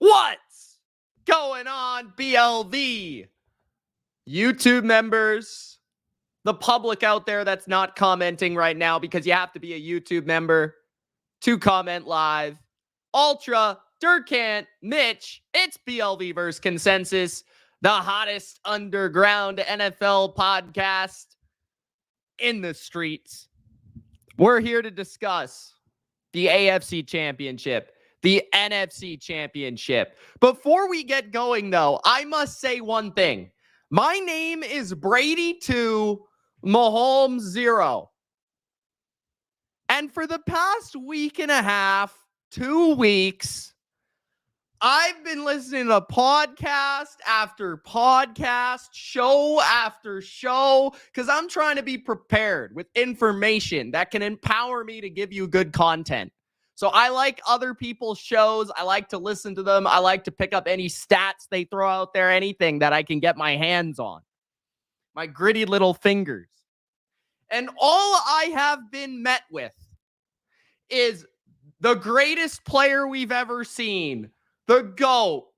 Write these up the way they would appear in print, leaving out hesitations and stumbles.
What's going on, BLV? YouTube members, the public out there that's not commenting right now because you have to be a YouTube member to comment live. Ultra, Durcant, Mitch, it's BLV versus Consensus, the hottest underground NFL podcast in the streets. We're here to discuss the AFC Championship, the NFC Championship. Before we get going, though, I must say one thing. My name is Brady 2, Mahomes 0. And for the past week and a half, 2 weeks, I've been listening to podcast after podcast, show after show, because I'm trying to be prepared with information that can empower me to give you good content. So I like other people's shows. I like to listen to them. I like to pick up any stats they throw out there, anything that I can get my hands on. My gritty little fingers. And all I have been met with is the greatest player we've ever seen. The GOAT,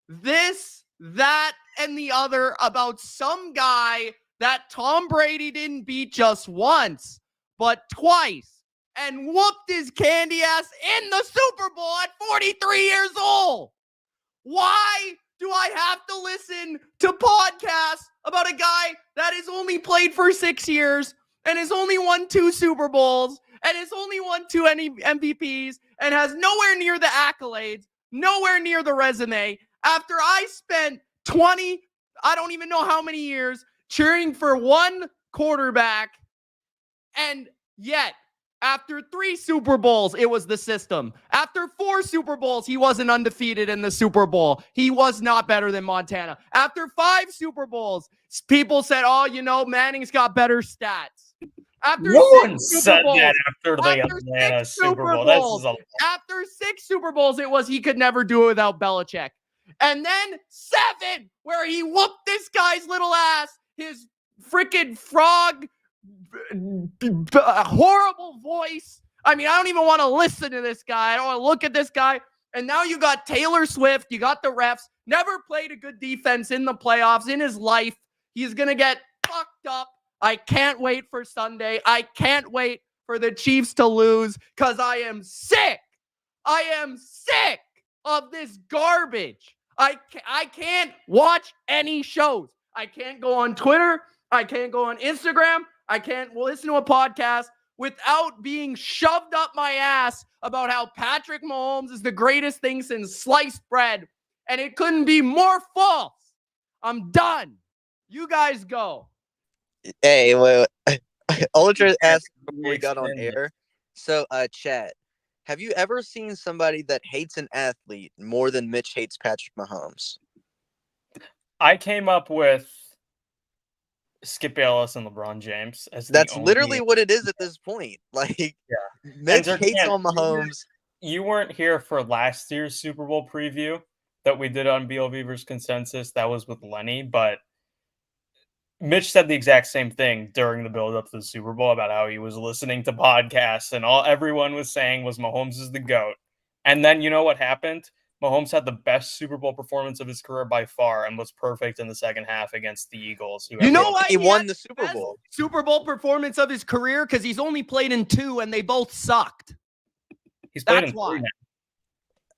this, that, and the other about some guy that Tom Brady didn't beat just once, but twice, and whooped his candy ass in the Super Bowl at 43 years old. Why do I have to listen to podcasts about a guy that has only played for 6 years and has only won 2 Super Bowls and has only won 2 MVPs and has nowhere near the accolades, nowhere near the resume, after I spent 20, I don't even know how many years, cheering for one quarterback, and yet, after 3 Super Bowls, it was the system. After 4 Super Bowls, he wasn't undefeated in the Super Bowl. He was not better than Montana. After 5 Super Bowls, people said, oh, you know, Manning's got better stats. After no one said Bowls, that after the Atlanta Super Bowl. After 6 Super Bowls, it was he could never do it without Belichick. And then 7, where he whooped this guy's little ass, his freaking frog, horrible voice. I mean, I don't even want to listen to this guy. I don't want to look at this guy. And now you got Taylor Swift. You got the refs. Never played a good defense in the playoffs in his life. He's going to get fucked up. I can't wait for Sunday. I can't wait for the Chiefs to lose because I am sick. I am sick of this garbage. I can't watch any shows. I can't go on Twitter. I can't go on Instagram. I can't listen to a podcast without being shoved up my ass about how Patrick Mahomes is the greatest thing since sliced bread. And it couldn't be more false. I'm done. You guys go. Hey, wait. Ultra asked before we got on air. So, chat, have you ever seen somebody that hates an athlete more than Mitch hates Patrick Mahomes? I came up with Skip Bayless and LeBron James. That's literally what it is at this point. Like, yeah. Mitch hates on Mahomes. You weren't here for last year's Super Bowl preview that we did on BLV versus Consensus. That was with Lenny, but Mitch said the exact same thing during the build-up to the Super Bowl about how he was listening to podcasts and everyone was saying was Mahomes is the GOAT. And then you know what happened? Mahomes had the best Super Bowl performance of his career by far and was perfect in the second half against the Eagles. You know why he won the Super Bowl? Super Bowl performance of his career? Because he's only played in 2 and they both sucked. He's played That's in why. 3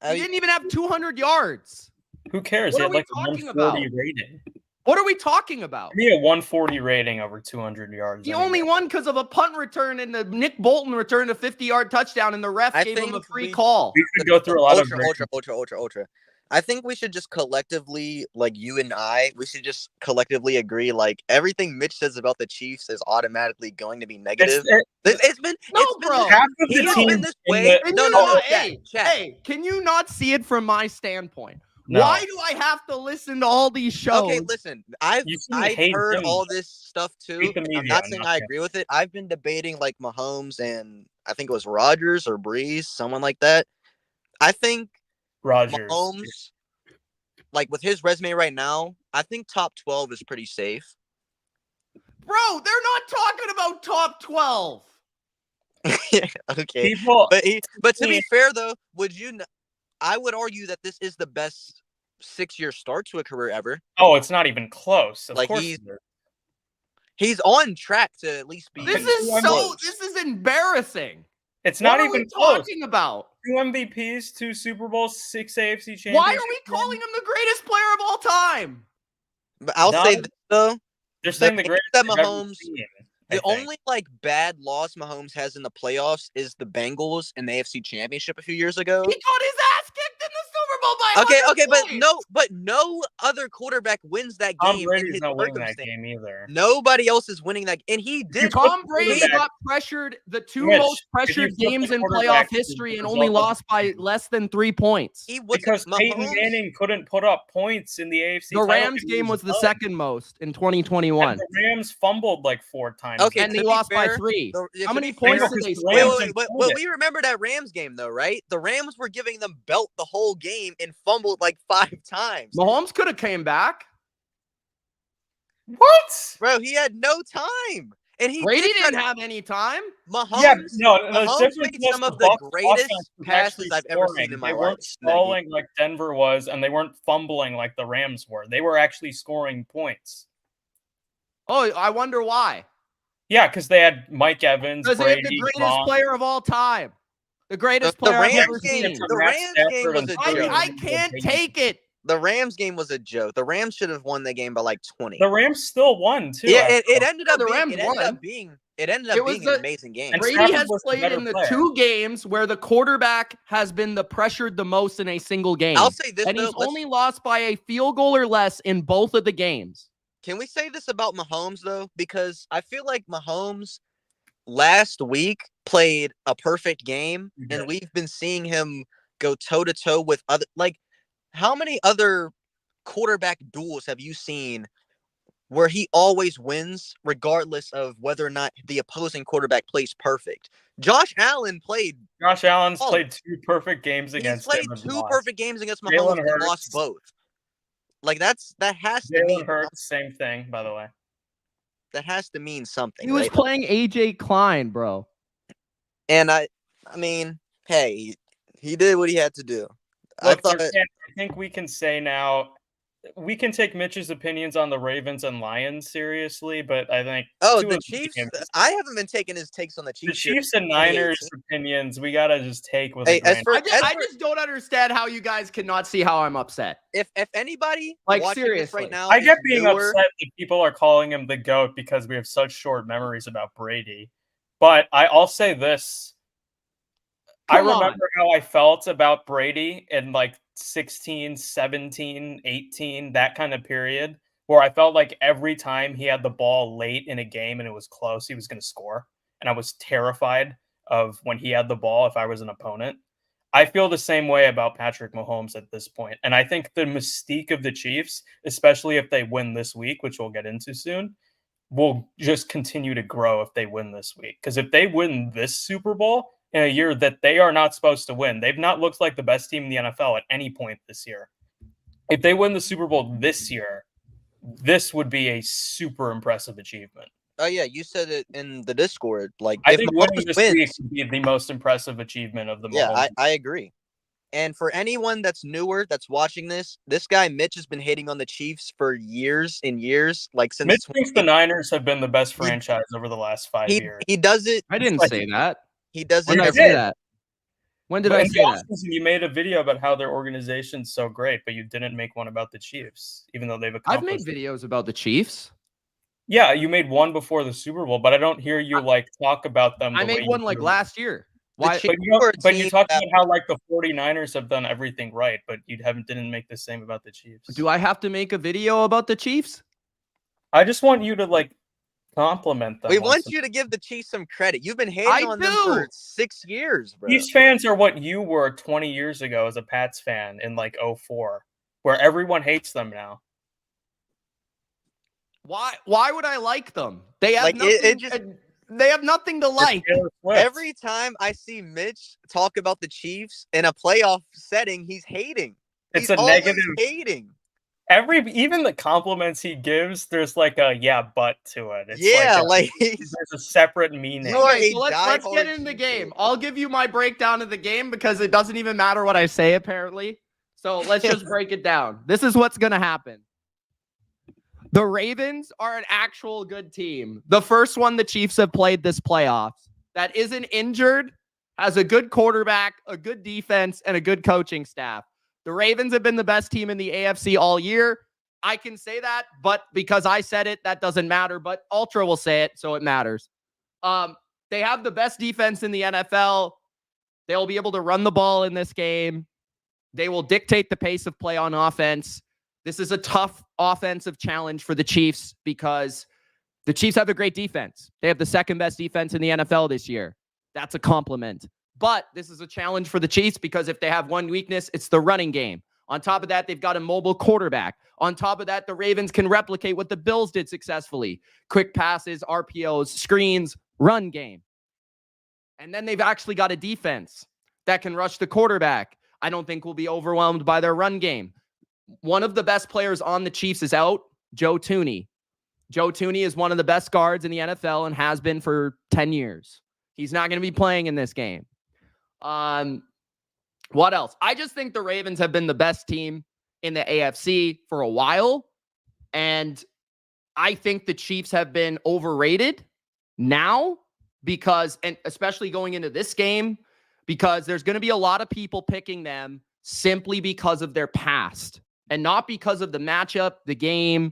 now. He didn't even have 200 yards. Who cares? What he are had we like a talking 140 about? rating. What are we talking about? Give me a 140 rating over 200 yards. He only won because of a punt return and the Nick Bolton returned a 50-yard touchdown and the ref gave him a free call. We could go through a lot of Ultra. I think we should just collectively, like you and I, we should just collectively agree, like, everything Mitch says about the Chiefs is automatically going to be negative. It's been half of the team this way. Hey, can you not see it from my standpoint? No. Why do I have to listen to all these shows? Okay, listen, I've heard all this stuff too. I'm not saying I agree with it. I've been debating like Mahomes and I think it was Rodgers or Breeze, someone like that. I think Rodgers. Mahomes, like with his resume right now, I think top 12 is pretty safe. Bro, they're not talking about top 12. Okay. But to be fair though, would you I would argue that this is the best 6-year start to a career ever. Oh, it's not even close. Of Like, course, he's on track to at least be. This is embarrassing. it's What not are even we close. talking about? 2 MVPs, 2 Super Bowls, 6 AFC Championships. Why are we calling him the greatest player of all time? But I'll say this though. They're saying the thing greatest that they've ever Mahomes- seen, The I think. only like bad loss Mahomes has in the playoffs is the Bengals in the AFC Championship a few years ago. He got his ass kicked in the Super Bowl by 100 points. but no other quarterback wins that Tom game in Brady's his not winning that circumstance. game either. Nobody else is winning that, and he did. Tom Brady quarterback- got pressured the two Mitch, most if pressured you flip games the in quarterback playoff to history the and only result of lost by less than 3 points. He was Because Peyton Manning couldn't put up points in the AFC. The title Rams game. game was the done. second most in And 2021. the Rams fumbled like 4 times. Okay, And to they be lost by fair, 3. to How be many fair- points did they because score? the Rams Wait, didn't but do we remember that Rams game though, right? The Rams were giving them belt the whole game and fumbled like 5 times. Mahomes could have came back. What? Bro, he had no time. And he Brady did try didn't to- have any time. Mahomes. Yeah, no, the Mahomes difference made was some the of the Bucs' greatest offense was passes actually I've ever scoring. seen in my They life weren't in that game. stalling like Denver was, and they weren't fumbling like the Rams were. They were actually scoring points. Oh, I wonder why. Yeah, because they had Mike Evans, Because they have Brady, the greatest Gronk. player of all time. The greatest The player I've Rams ever game- seen. the Matt Rams Stafford game was and a Brady joke. I were can't big. take it. The Rams game was a joke. The Rams should have won that game by like 20. The Rams still won too. Yeah, I it thought. ended up The being Rams it ended won. up being it ended up It was being an the- amazing game. And Brady Stafford has was the played better in the player. 2 games where the quarterback has been the pressured the most in a single game. I'll say this And though. he's only lost by a field goal or less in both of the games. Can we say this about Mahomes though? Because I feel like Mahomes last week played a perfect game, Yeah. and we've been seeing him go toe to toe with other. Like, how many other quarterback duels have you seen where he always wins, regardless of whether or not the opposing quarterback plays perfect? Josh Allen played. Josh Allen's Oh. played 2 perfect games He's against played him and 2 lost. perfect games against Jalen Mahomes and Hurts. lost both. Like that has to mean Jalen Hurts, same thing, by the way. that has to mean something. He was right? playing AJ Klein, bro. And I mean, hey, he did what he had to do. Look, I thought I think we can say now, we can take Mitch's opinions on the Ravens and Lions seriously, but I think oh, 2 the of Chiefs. games- I haven't been taking his takes on the the Chiefs. Chiefs and Niners opinions, we gotta just take with Hey, a grain. I just don't understand how you guys cannot see how I'm upset. if anybody Like, watching this seriously. right now, I get is being newer, upset that people are calling him the GOAT because we have such short memories about Brady. But I'll say this. I Come on. remember how I felt about Brady in like 16, 17, 18, that kind of period, where I felt like every time he had the ball late in a game and it was close, he was going to score. And I was terrified of when he had the ball if I was an opponent. I feel the same way about Patrick Mahomes at this point. And I think the mystique of the Chiefs, especially if they win this week, which we'll get into soon, will just continue to grow if they win this week. Because if they win this Super Bowl in a year that they are not supposed to win, they've not looked like the best team in the NFL at any point this year. If they win the Super Bowl this year, this would be a super impressive achievement. oh yeah, you said it in the Discord. Like, I if think winning Mahomes this wins, week would be the most impressive achievement of the yeah, Mahomes. I agree. And for anyone that's newer that's watching this guy Mitch has been hating on the Chiefs for years and years, like since Mitch thinks the Niners have been the best franchise over the last 5 he years. he does it. I didn't like- say that. He does When it did I every say did. that? When did But I in say the that? offseason, you made a video about how their organization's so great, but you didn't make one about the Chiefs, even though they've I've made accomplished. videos about the Chiefs. Yeah, you made one before the Super Bowl, but I don't hear you like talk about them. I the way made you one like do. last year. The Why? Chiefs But you were a don't, but you team talked that- about how like the 49ers have done everything right, but you didn't make the same about the Chiefs. Do I have to make a video about the Chiefs? I just want you to like compliment them. We once want in- you to give the Chiefs some credit. You've been hating on them for do. 6 years, bro. Chiefs fans are what you were 20 years ago as a Pats fan in like 04, where everyone hates them now. Why would I like them? They have Like, nothing. it just- They have nothing to like. Taylor Swift. Every time I see Mitch talk about the Chiefs in a playoff setting, he's hating. It's He's a always negative. hating. Even the compliments he gives, there's like a but to it. It's Yeah, there's a separate meaning. You are Okay, a so let's get diehard in the Chiefs game. fan. I'll give you my breakdown of the game because it doesn't even matter what I say, apparently. So let's just break it down. This is what's going to happen. The Ravens are an actual good team. The first one the Chiefs have played this playoffs that isn't injured, has a good quarterback, a good defense, and a good coaching staff. The Ravens have been the best team in the AFC all year. I can say that, but because I said it, that doesn't matter. But Ultra will say it, so it matters. They have the best defense in the NFL. They'll be able to run the ball in this game. They will dictate the pace of play on offense. This is a tough offensive challenge for the Chiefs because the Chiefs have a great defense. They have the second best defense in the NFL this year. That's a compliment. But this is a challenge for the Chiefs because if they have one weakness, it's the running game. On top of that, they've got a mobile quarterback. On top of that, the Ravens can replicate what the Bills did successfully. Quick passes, RPOs, screens, run game. And then they've actually got a defense that can rush the quarterback. I don't think we'll be overwhelmed by their run game. One of the best players on the Chiefs is out, Joe Thuney. Joe Thuney is one of the best guards in the NFL and has been for 10 years. He's not going to be playing in this game. What else? I just think the Ravens have been the best team in the AFC for a while. And I think the Chiefs have been overrated now because, and especially going into this game, because there's going to be a lot of people picking them simply because of their past and not because of the matchup, the game,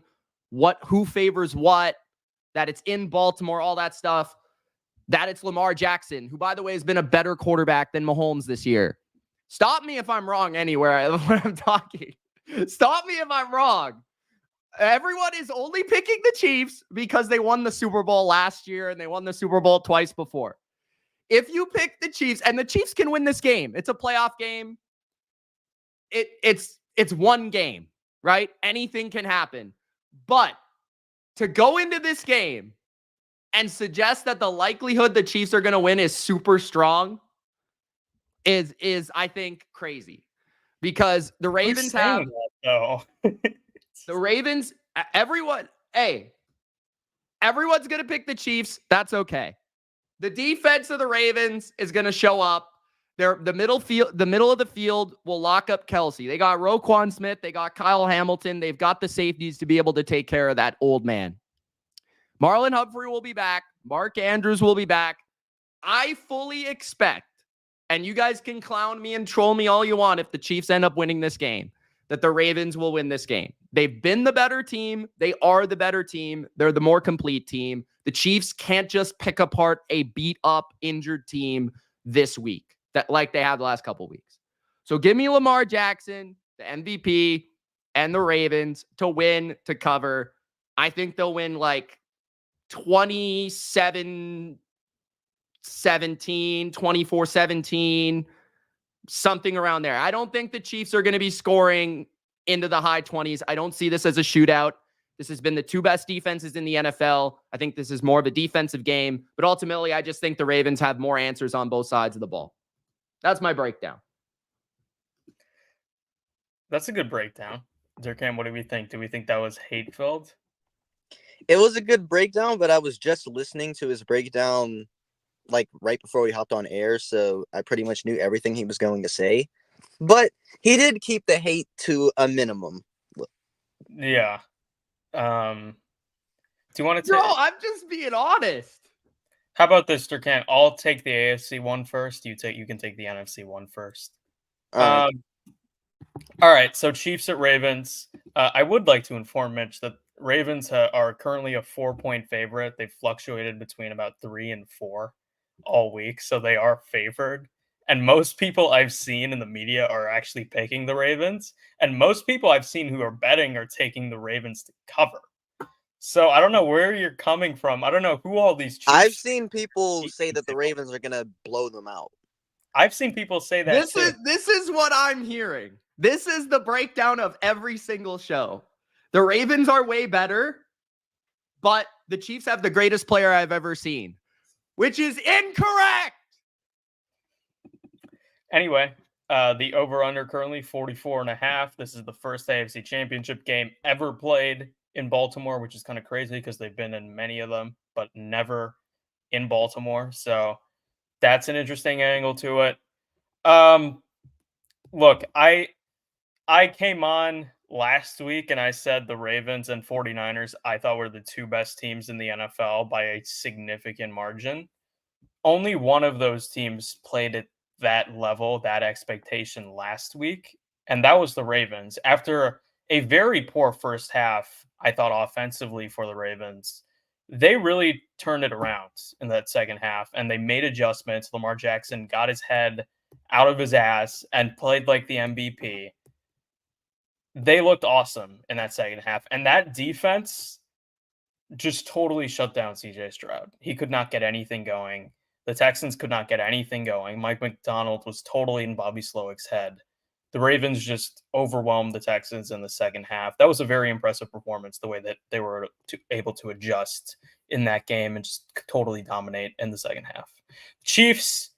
who favors what, that it's in Baltimore, all that stuff, that it's Lamar Jackson, who, by the way, has been a better quarterback than Mahomes this year. Stop me if I'm wrong anywhere when I'm talking. Stop me if I'm wrong. Everyone is only picking the Chiefs because they won the Super Bowl last year and they won the Super Bowl twice before. If you pick the Chiefs, and the Chiefs can win this game, it's a playoff game. It's one game, right? Anything can happen. But to go into this game and suggest that the likelihood the Chiefs are going to win is super strong is I think crazy, because the Ravens have the Ravens. Everyone's going to pick the Chiefs. That's okay. The defense of the Ravens is going to show up. The middle of the field will lock up Kelsey. They got Roquan Smith. They got Kyle Hamilton. They've got the safeties to be able to take care of that old man. Marlon Humphrey will be back. Mark Andrews will be back. I fully expect, and you guys can clown me and troll me all you want if the Chiefs end up winning this game, that the Ravens will win this game. They've been the better team. They are the better team. They're the more complete team. The Chiefs can't just pick apart a beat-up, injured team this week, that like they have the last couple weeks. So give me Lamar Jackson, the MVP, and the Ravens to win, to cover. I think they'll win like 27-17, 24-17, something around there. I don't think the Chiefs are going to be scoring into the high 20s. I don't see this as a shootout. This has been the two best defenses in the NFL. I think this is more of a defensive game, but ultimately I just think the Ravens have more answers on both sides of the ball. That's my breakdown. That's a good breakdown. Durcant, what do we think? Do we think that was hate-filled? It was a good breakdown, but I was just listening to his breakdown like right before we hopped on air, so I pretty much knew everything he was going to say. But he did keep the hate to a minimum. Yeah. Do you want to No, I'm just being honest. How about this, Durcant? I'll take the AFC one first. You can take the NFC one first. All right. So Chiefs at Ravens. I would like to inform Mitch that Ravens are currently a 4-point favorite. They've fluctuated between about 3 and 4 all week, so they are favored. And most people I've seen in the media are actually picking the Ravens, and most people I've seen who are betting are taking the Ravens to cover. So I don't know where you're coming from. I don't know who all these Chiefs. I've seen people say that the Ravens are going to blow them out. I've seen people say that This is what I'm hearing. This is the breakdown of every single show. The Ravens are way better, but the Chiefs have the greatest player I've ever seen, which is incorrect. Anyway, The over-under currently 44.5. This is the first AFC Championship game ever played in Baltimore, which is kind of crazy because they've been in many of them, but never in Baltimore. So that's an interesting angle to it. Look, I came on last week and I said the Ravens and 49ers I thought were the two best teams in the NFL by a significant margin. Only one of those teams played at that level, that expectation last week, and that was the Ravens. After a very poor first half, I thought offensively for the Ravens, they really turned it around in that second half and they made adjustments. Lamar Jackson got his head out of his ass and played like the MVP. They looked awesome in that second half. And that defense just totally shut down CJ Stroud. He could not get anything going. The Texans could not get anything going. Mike McDonald was totally in Bobby Slowick's head. The Ravens just overwhelmed the Texans in the second half. That was a very impressive performance, the way that they were able to adjust in that game and just totally dominate in the second half. Chiefs,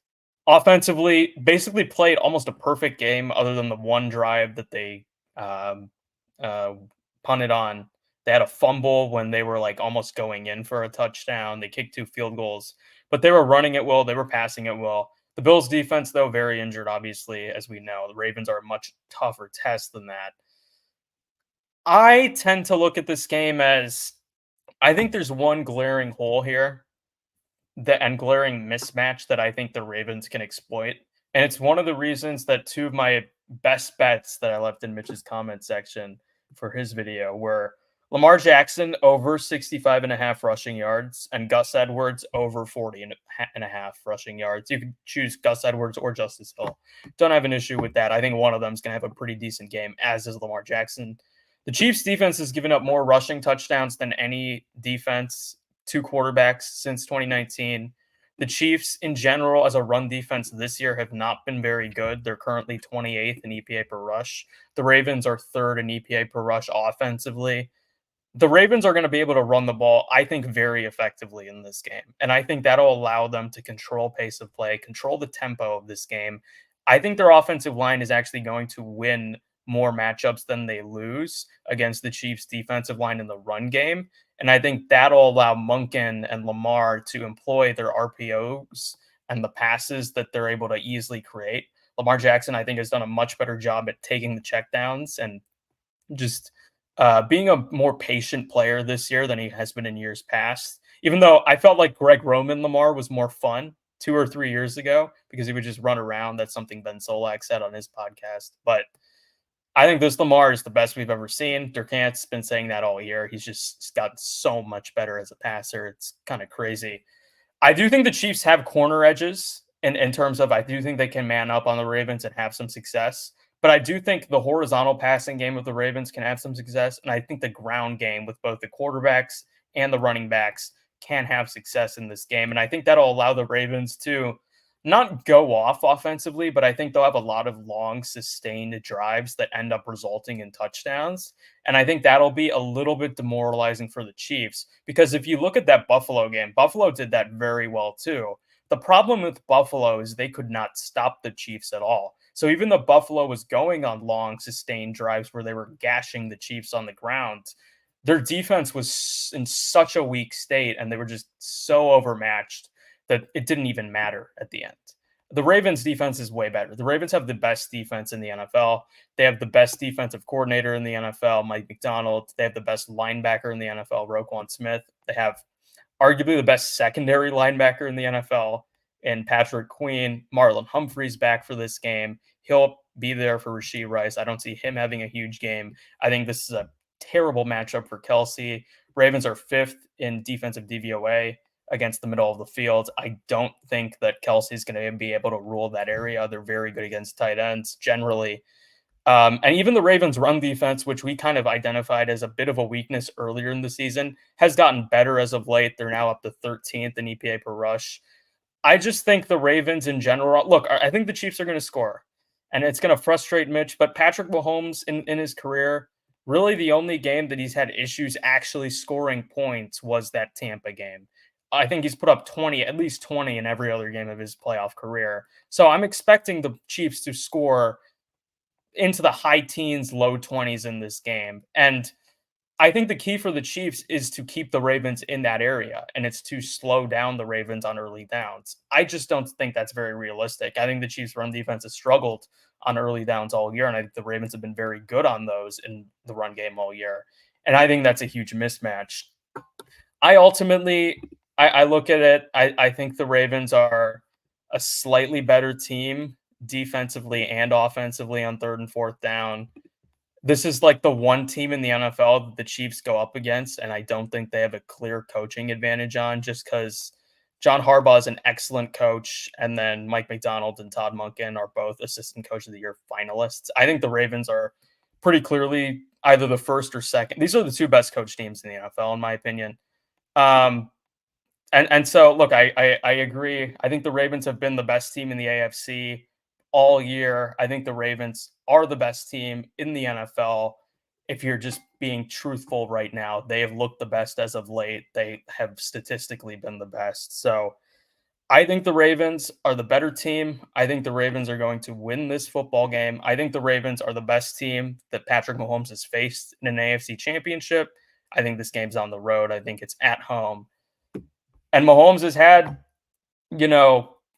offensively, basically played almost a perfect game other than the one drive that they punted on. They had a fumble when they were like almost going in for a touchdown. They kicked 2 field goals, but they were running it well. They were passing it well. The Bills defense, though, very injured, obviously, as we know. The Ravens are a much tougher test than that. I tend to look at this game as I think there's one glaring hole here and glaring mismatch that I think the Ravens can exploit. And it's one of the reasons that 2 of my best bets that I left in Mitch's comment section for his video were Lamar Jackson over 65.5 rushing yards and Gus Edwards over 40.5 rushing yards. You can choose Gus Edwards or Justice Hill. Don't have an issue with that. I think one of them is going to have a pretty decent game, as is Lamar Jackson. The Chiefs defense has given up more rushing touchdowns than any defense to quarterbacks since 2019. The Chiefs, in general, as a run defense this year, have not been very good. They're currently 28th in EPA per rush. The Ravens are 3rd in EPA per rush offensively. The Ravens are going to be able to run the ball, I think, very effectively in this game. And I think that'll allow them to control pace of play, control the tempo of this game. I think their offensive line is actually going to win more matchups than they lose against the Chiefs' defensive line in the run game. And I think that'll allow Monken and Lamar to employ their RPOs and the passes that they're able to easily create. Lamar Jackson, I think, has done a much better job at taking the checkdowns and just being a more patient player this year than he has been in years past. Even though I felt like Greg Roman Lamar was more fun 2 or 3 years ago because he would just run around. That's something Ben Solak said on his podcast. But I think this Lamar is the best we've ever seen. Durcant's been saying that all year. He's just got so much better as a passer. It's kind of crazy. I do think the Chiefs have corner edges in terms of I do think they can man up on the Ravens and have some success. But I do think the horizontal passing game of the Ravens can have some success. And I think the ground game with both the quarterbacks and the running backs can have success in this game. And I think that'll allow the Ravens to not go off offensively, but I think they'll have a lot of long, sustained drives that end up resulting in touchdowns. And I think that'll be a little bit demoralizing for the Chiefs because if you look at that Buffalo game, Buffalo did that very well too. The problem with Buffalo is they could not stop the Chiefs at all. So even though Buffalo was going on long, sustained drives where they were gashing the Chiefs on the ground, their defense was in such a weak state and they were just so overmatched that it didn't even matter at the end. The Ravens defense is way better. The Ravens have the best defense in the NFL. They have the best defensive coordinator in the NFL, Mike McDonald. They have the best linebacker in the NFL, Roquan Smith. They have arguably the best secondary linebacker in the NFL in Patrick Queen. Marlon Humphrey's back for this game. He'll be there for Rashee Rice. I don't see him having a huge game. I think this is a terrible matchup for Kelsey. Ravens are 5th in defensive DVOA against the middle of the field. I don't think that Kelsey's going to be able to rule that area. They're very good against tight ends generally. And even the Ravens run defense, which we kind of identified as a bit of a weakness earlier in the season, has gotten better as of late. They're now up to 13th in EPA per rush. I just think the Ravens in general, look, I think the Chiefs are going to score and it's going to frustrate Mitch, but Patrick Mahomes in his career, really the only game that he's had issues actually scoring points was that Tampa game. I think he's put up 20, at least 20 in every other game of his playoff career. So I'm expecting the Chiefs to score into the high teens, low 20s in this game. And I think the key for the Chiefs is to keep the Ravens in that area, and it's to slow down the Ravens on early downs. I just don't think that's very realistic. I think the Chiefs' run defense has struggled on early downs all year, and I think the Ravens have been very good on those in the run game all year. And I think that's a huge mismatch. I ultimately, I look at it, I think the Ravens are a slightly better team defensively and offensively on third and fourth down. This is like the one team in the NFL that the Chiefs go up against, and I don't think they have a clear coaching advantage on, just because John Harbaugh is an excellent coach, and then Mike McDonald and Todd Monken are both Assistant Coach of the Year finalists. I think the Ravens are pretty clearly either the first or second. These are the two best coach teams in the NFL, in my opinion. And so, look, I agree. I think the Ravens have been the best team in the AFC all year. I think the Ravens are the best team in the NFL. If you're just being truthful right now, they have looked the best as of late. They have statistically been the best. So I think the Ravens are the better team. I think the Ravens are going to win this football game. I think the Ravens are the best team that Patrick Mahomes has faced in an AFC Championship. I think this game's on the road. I think it's at home. And Mahomes has had,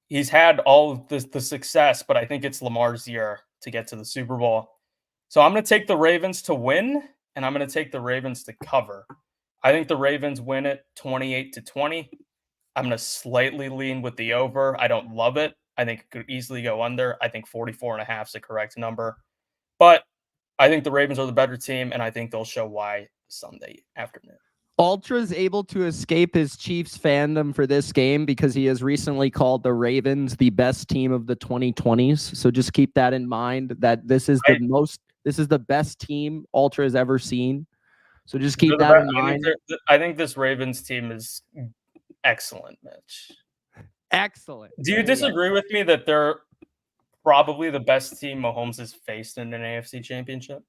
he's had all of the success, but I think it's Lamar's year to get to the Super Bowl. So I'm going to take the Ravens to win, and I'm going to take the Ravens to cover. I think the Ravens win it 28-20. I'm going to slightly lean with the over. I don't love it. I think it could easily go under. I think 44.5 is the correct number. But I think the Ravens are the better team, and I think they'll show why Sunday afternoon. Ultra's able to escape his Chiefs fandom for this game because he has recently called the Ravens the best team of the 2020s. So just keep that in mind, that this is the best team Ultra has ever seen. So just keep that in mind. I think this Ravens team is excellent, Mitch. Excellent. Do you disagree with me that they're probably the best team Mahomes has faced in an AFC Championship?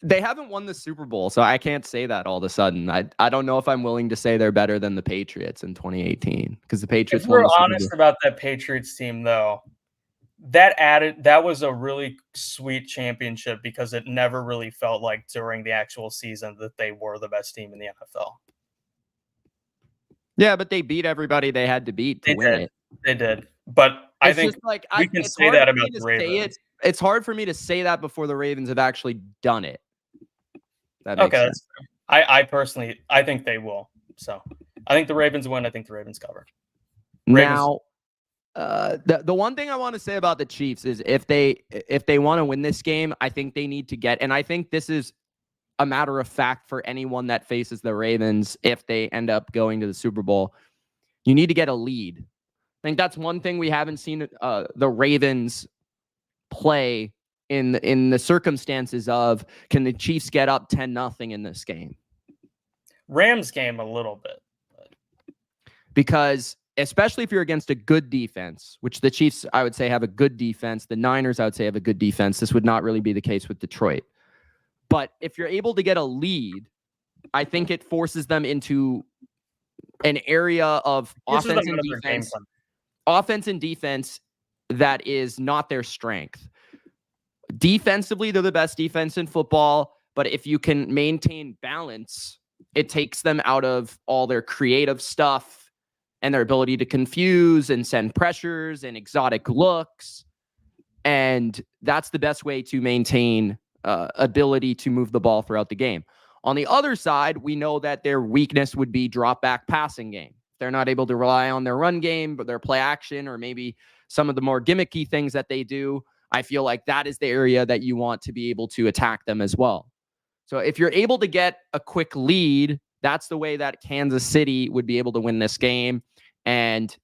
They haven't won the Super Bowl, so I can't say that all of a sudden. I don't know if I'm willing to say they're better than the Patriots in 2018, because the Patriots won the Super Bowl. If we're honest about that Patriots team, though, that was a really sweet championship because it never really felt like during the actual season that they were the best team in the NFL. Yeah, but they beat everybody they had to beat to win it. They did. But I think we can say that about the Ravens. It's hard for me to say that before the Ravens have actually done it. That makes sense. I think they will. So I think the Ravens win. I think the Ravens cover. Now, the one thing I want to say about the Chiefs is if they want to win this game, I think they need to get, and I think this is a matter of fact for anyone that faces the Ravens if they end up going to the Super Bowl, you need to get a lead. I think that's one thing we haven't seen the Ravens play in the circumstances of, can the Chiefs get up 10-0 in this game? Rams game a little bit. Because especially if you're against a good defense, which the Chiefs, I would say, have a good defense. The Niners, I would say, have a good defense. This would not really be the case with Detroit. But if you're able to get a lead, I think it forces them into an area of offense and defense that is not their strength. Defensively, they're the best defense in football, but if you can maintain balance, it takes them out of all their creative stuff and their ability to confuse and send pressures and exotic looks. And that's the best way to maintain ability to move the ball throughout the game. On the other side, we know that their weakness would be drop back passing game. They're not able to rely on their run game, but their play action, or maybe some of the more gimmicky things that they do. I feel like that is the area that you want to be able to attack them as well. So if you're able to get a quick lead, that's the way that Kansas City would be able to win this game. And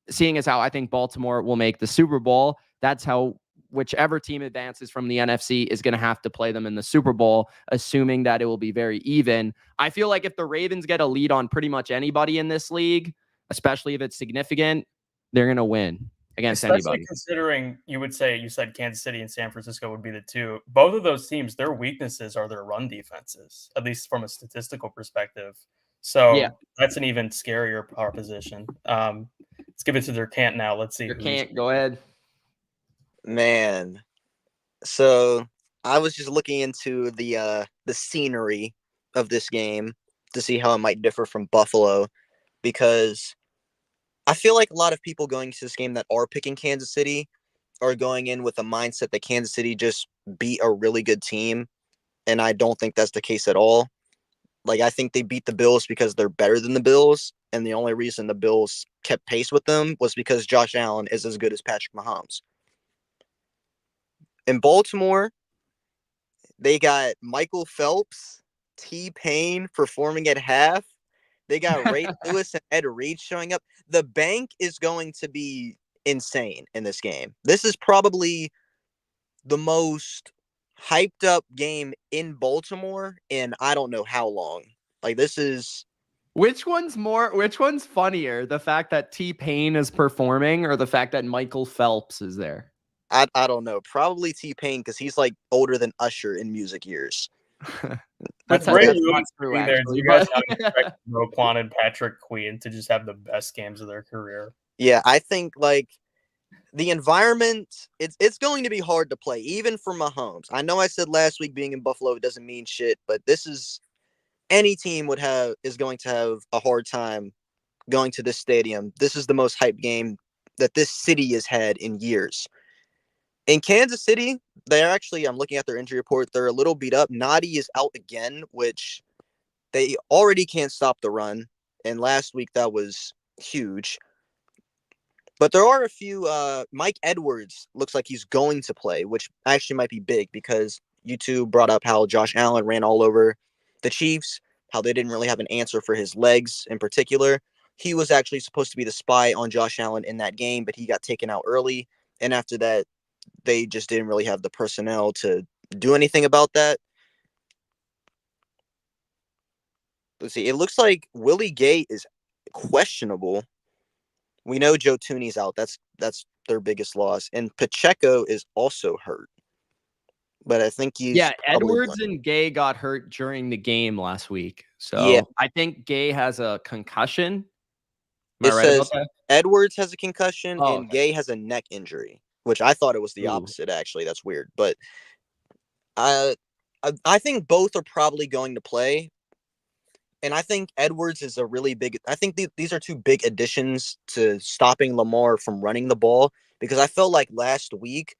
seeing as how I think Baltimore will make the Super Bowl, that's how whichever team advances from the NFC is going to have to play them in the Super Bowl, assuming that it will be very even. I feel like if the Ravens get a lead on pretty much anybody in this league, especially if it's significant, they're going to win against anybody. Considering you said Kansas City and San Francisco would be the two. Both of those teams, their weaknesses are their run defenses, at least from a statistical perspective. So that's an even scarier proposition. Let's give it to Durcant now. Let's see. Durcant, go ahead. Man, so I was just looking into the scenery of this game to see how it might differ from Buffalo, because I feel like a lot of people going to this game that are picking Kansas City are going in with a mindset that Kansas City just beat a really good team, and I don't think that's the case at all. Like, I think they beat the Bills because they're better than the Bills, and the only reason the Bills kept pace with them was because Josh Allen is as good as Patrick Mahomes. In Baltimore, they got Michael Phelps, T-Pain performing at half. They got Ray Lewis and Ed Reed showing up. The bank is going to be insane in this game. This is probably the most hyped up game in Baltimore in I don't know how long. Like, this is... Which one's funnier? The fact that T-Pain is performing or the fact that Michael Phelps is there? I don't know. Probably T-Pain, because he's like older than Usher in music years. With Ray Lewis being there, do you guys not expect Roquan and Patrick Queen to just have the best games of their career? Yeah, I think like the environment, it's going to be hard to play, even for Mahomes. I know I said last week being in Buffalo doesn't mean shit, but this is any team is going to have a hard time going to this stadium. This is the most hyped game that this city has had in years. In Kansas City, I'm looking at their injury report, they're a little beat up. Nadi is out again, which they already can't stop the run. And last week that was huge. But there are a few, Mike Edwards looks like he's going to play, which actually might be big because you two brought up how Josh Allen ran all over the Chiefs, how they didn't really have an answer for his legs in particular. He was actually supposed to be the spy on Josh Allen in that game, but he got taken out early. And after that, they just didn't really have the personnel to do anything about that. Let's see. It looks like Willie Gay is questionable. We know Joe Tooney's out. That's their biggest loss. And Pacheco is also hurt. But I think he's... Yeah, Edwards and Gay got hurt during the game last week. So yeah. I think Gay has a concussion. It says Edwards has a concussion and Gay has a neck injury, which I thought it was the opposite, actually. That's weird. But I think both are probably going to play. And I think Edwards is a really big... I think these are two big additions to stopping Lamar from running the ball, because I felt like last week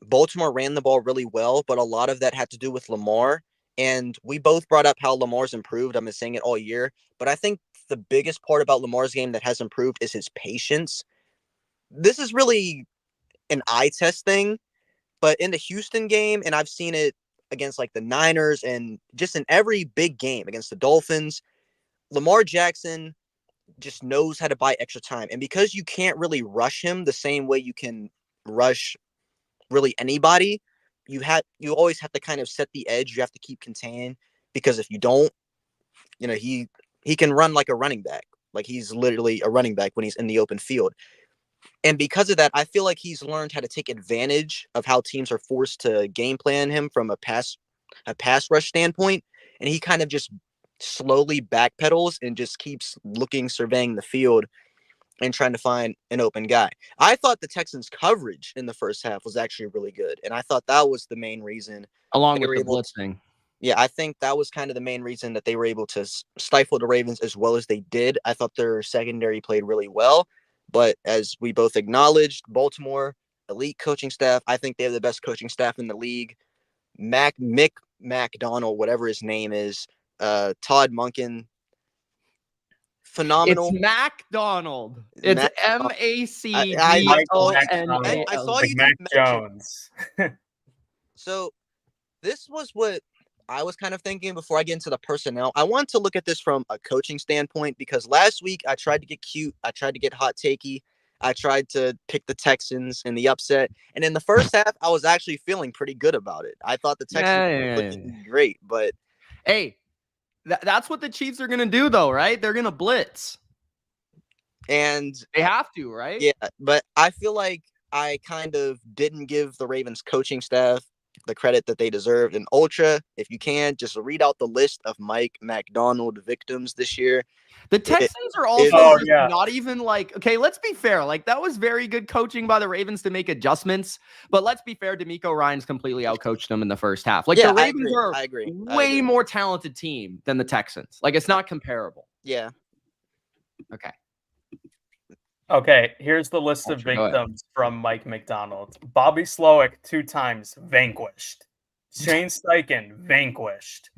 Baltimore ran the ball really well, but a lot of that had to do with Lamar. And we both brought up how Lamar's improved. I've been saying it all year. But I think the biggest part about Lamar's game that has improved is his patience. This is really an eye test thing. But in the Houston game, and I've seen it against like the Niners and just in every big game against the Dolphins, Lamar Jackson just knows how to buy extra time. And because you can't really rush him the same way you can rush really anybody, you always have to kind of set the edge. You have to keep containing, because if you don't, he can run like a running back. Like, he's literally a running back when he's in the open field. And because of that, I feel like he's learned how to take advantage of how teams are forced to game plan him from a pass rush standpoint. And he kind of just slowly backpedals and just keeps surveying the field and trying to find an open guy. I thought the Texans' coverage in the first half was actually really good. And I thought that was the main reason. Along with the blitzing. Yeah, I think that was kind of the main reason that they were able to stifle the Ravens as well as they did. I thought their secondary played really well. But as we both acknowledged, Baltimore, elite coaching staff. I think they have the best coaching staff in the league. Mick McDonald, whatever his name is, Todd Monken, phenomenal. It's McDonald. It's MACDONALD. I saw you Mac Jones. So this was what I was kind of thinking before I get into the personnel. I want to look at this from a coaching standpoint, because last week I tried to get cute. I tried to get hot takey. I tried to pick the Texans in the upset. And in the first half, I was actually feeling pretty good about it. I thought the Texans were looking great. But hey, that's what the Chiefs are going to do, though, right? They're going to blitz. And they have to, right? Yeah, but I feel like I kind of didn't give the Ravens coaching staff the credit that they deserved. And Ultra, if you can, just read out the list of Mike McDonald victims this year. The Texans are also not even like, okay, let's be fair. Like, that was very good coaching by the Ravens to make adjustments. But let's be fair, D'Amico Ryans completely outcoached them in the first half. Like, the Ravens are a way more talented team than the Texans. Like, it's not comparable. Yeah. Okay, here's the list of victims from Mike McDonald. Bobby Slowick, 2 times, vanquished. Shane Steichen, vanquished.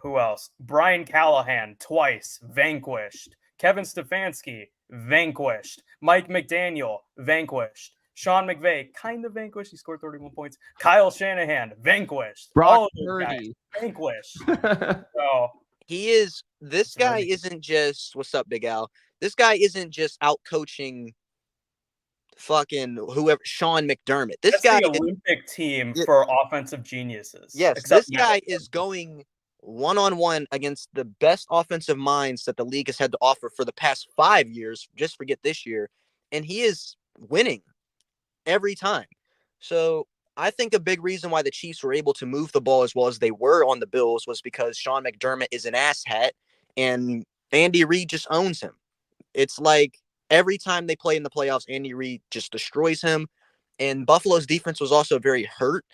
Who else? Brian Callahan, twice, vanquished. Kevin Stefanski, vanquished. Mike McDaniel, vanquished. Sean McVay, kind of vanquished. He scored 31 points. Kyle Shanahan, vanquished. Brock Purdy, vanquished. So this guy isn't just, what's up, Big Al? This guy isn't just out coaching fucking whoever, Sean McDermott. This guy is the Olympic team for offensive geniuses. Yes, this guy is going one-on-one against the best offensive minds that the league has had to offer for the past 5 years. Just forget this year. And he is winning every time. So I think a big reason why the Chiefs were able to move the ball as well as they were on the Bills was because Sean McDermott is an asshat and Andy Reid just owns him. It's like every time they play in the playoffs, Andy Reid just destroys him. And Buffalo's defense was also very hurt.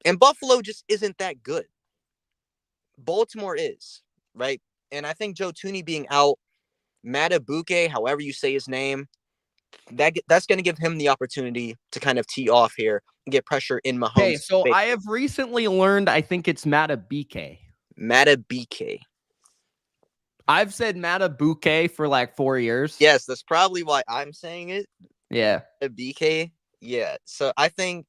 And Buffalo just isn't that good. Baltimore is, right? And I think Joe Thuney being out, Matabuke, however you say his name, that's going to give him the opportunity to kind of tee off here and get pressure in Mahomes. Okay, so I have recently learned, I think it's Matabike. Matabike. I've said Matabuke for like 4 years. Yes, that's probably why I'm saying it. Yeah. BK. Yeah. So I think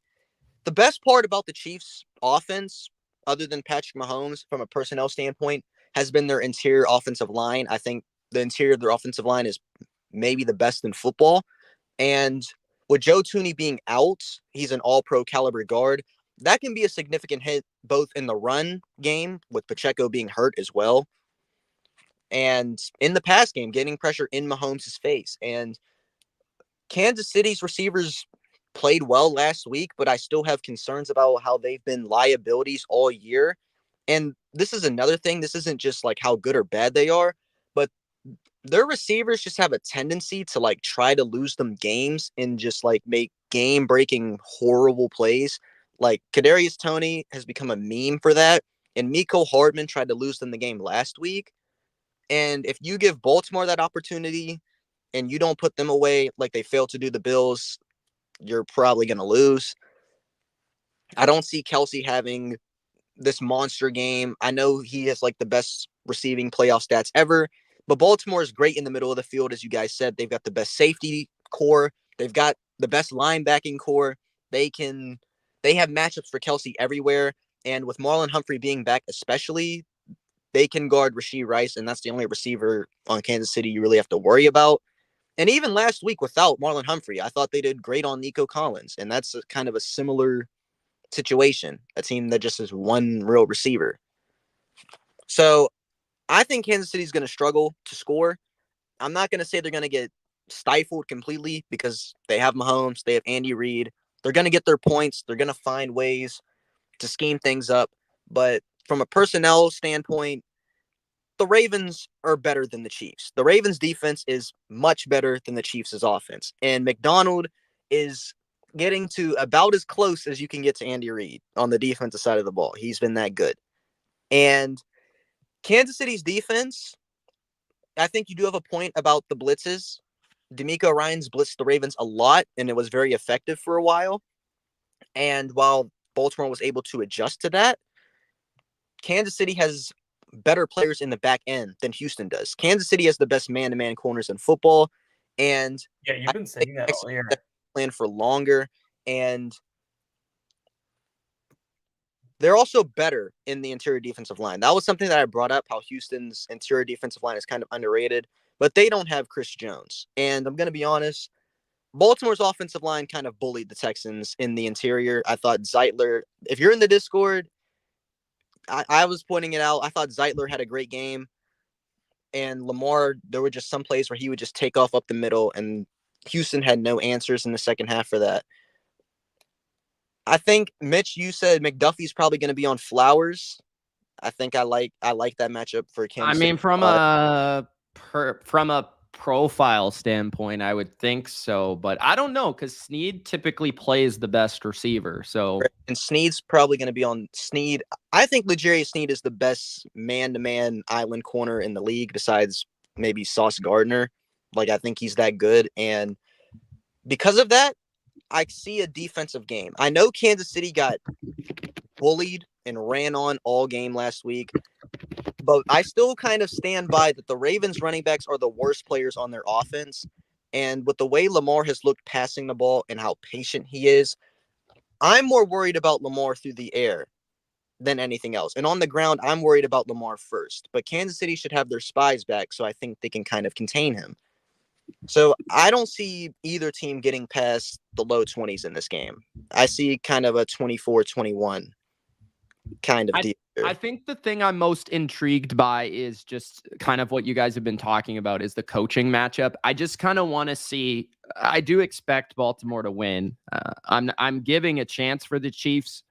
the best part about the Chiefs offense, other than Patrick Mahomes from a personnel standpoint, has been their interior offensive line. I think the interior of their offensive line is maybe the best in football. And with Joe Thuney being out, he's an all-pro caliber guard. That can be a significant hit both in the run game with Pacheco being hurt as well. And in the pass game, getting pressure in Mahomes' face. And Kansas City's receivers played well last week, but I still have concerns about how they've been liabilities all year. And this is another thing. This isn't just like how good or bad they are, but their receivers just have a tendency to like try to lose them games and just like make game-breaking horrible plays. Like Kadarius Toney has become a meme for that. And Mecole Hardman tried to lose them the game last week. And if you give Baltimore that opportunity and you don't put them away like they failed to do the Bills, you're probably going to lose. I don't see Kelsey having this monster game. I know he has like the best receiving playoff stats ever, but Baltimore is great in the middle of the field. As you guys said, they've got the best safety core. They've got the best linebacking core. They have matchups for Kelsey everywhere. And with Marlon Humphrey being back, especially, they can guard Rashee Rice, and that's the only receiver on Kansas City you really have to worry about. And even last week without Marlon Humphrey, I thought they did great on Nico Collins, and that's kind of a similar situation, a team that just has one real receiver. So I think Kansas City is going to struggle to score. I'm not going to say they're going to get stifled completely because they have Mahomes, they have Andy Reid. They're going to get their points. They're going to find ways to scheme things up. But from a personnel standpoint, the Ravens are better than the Chiefs. The Ravens defense is much better than the Chiefs' offense. And McDonald is getting to about as close as you can get to Andy Reid on the defensive side of the ball. He's been that good. And Kansas City's defense, I think you do have a point about the blitzes. D'Amico Ryans blitzed the Ravens a lot, and it was very effective for a while. And while Baltimore was able to adjust to that, Kansas City has better players in the back end than Houston does. Kansas City has the best man-to-man corners in football. And yeah, you've been saying that all year. Plan for longer. And they're also better in the interior defensive line. That was something that I brought up, how Houston's interior defensive line is kind of underrated, but they don't have Chris Jones. And I'm going to be honest, Baltimore's offensive line kind of bullied the Texans in the interior. I thought Zeitler, if you're in the Discord, I was pointing it out. I thought Zeitler had a great game. And Lamar, there were just some plays where he would just take off up the middle, and Houston had no answers in the second half for that. I think Mitch, you said McDuffie's probably going to be on Flowers. I think I like that matchup for Kansas I City. mean, from a profile standpoint, I would think so, but I don't know because Snead typically plays the best receiver. So and Snead's probably going to be on Snead. I think L'Jarius Snead is the best man-to-man island corner in the league, besides maybe Sauce Gardner. Like, I think he's that good, and because of that, I see a defensive game. I know Kansas City got bullied and ran on all game last week, but I still kind of stand by that the Ravens running backs are the worst players on their offense. And with the way Lamar has looked passing the ball and how patient he is, I'm more worried about Lamar through the air than anything else. And on the ground, I'm worried about Lamar first. But Kansas City should have their spies back, so I think they can kind of contain him. So I don't see either team getting past the low 20s in this game. I see kind of a 24-21 kind of deal. I think the thing I'm most intrigued by is just kind of what you guys have been talking about is the coaching matchup. I just kind of want to see. I do expect Baltimore to win. I'm giving a chance for the Chiefs,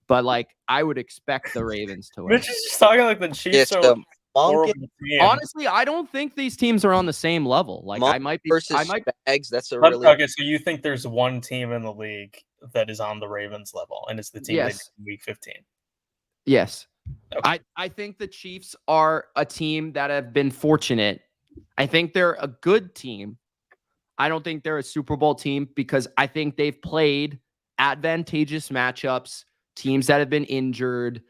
but like I would expect the Ravens to win. Mitch is just talking like the Chiefs are horrible team. Honestly, I don't think these teams are on the same level. Like I might be versus Spags. That's a really okay. So you think there's one team in the league that is on the Ravens level, and it's the team they beat in Week 15. Yes. Okay. I think the Chiefs are a team that have been fortunate. I think they're a good team. I don't think they're a Super Bowl team because I think they've played advantageous matchups, teams that have been injured,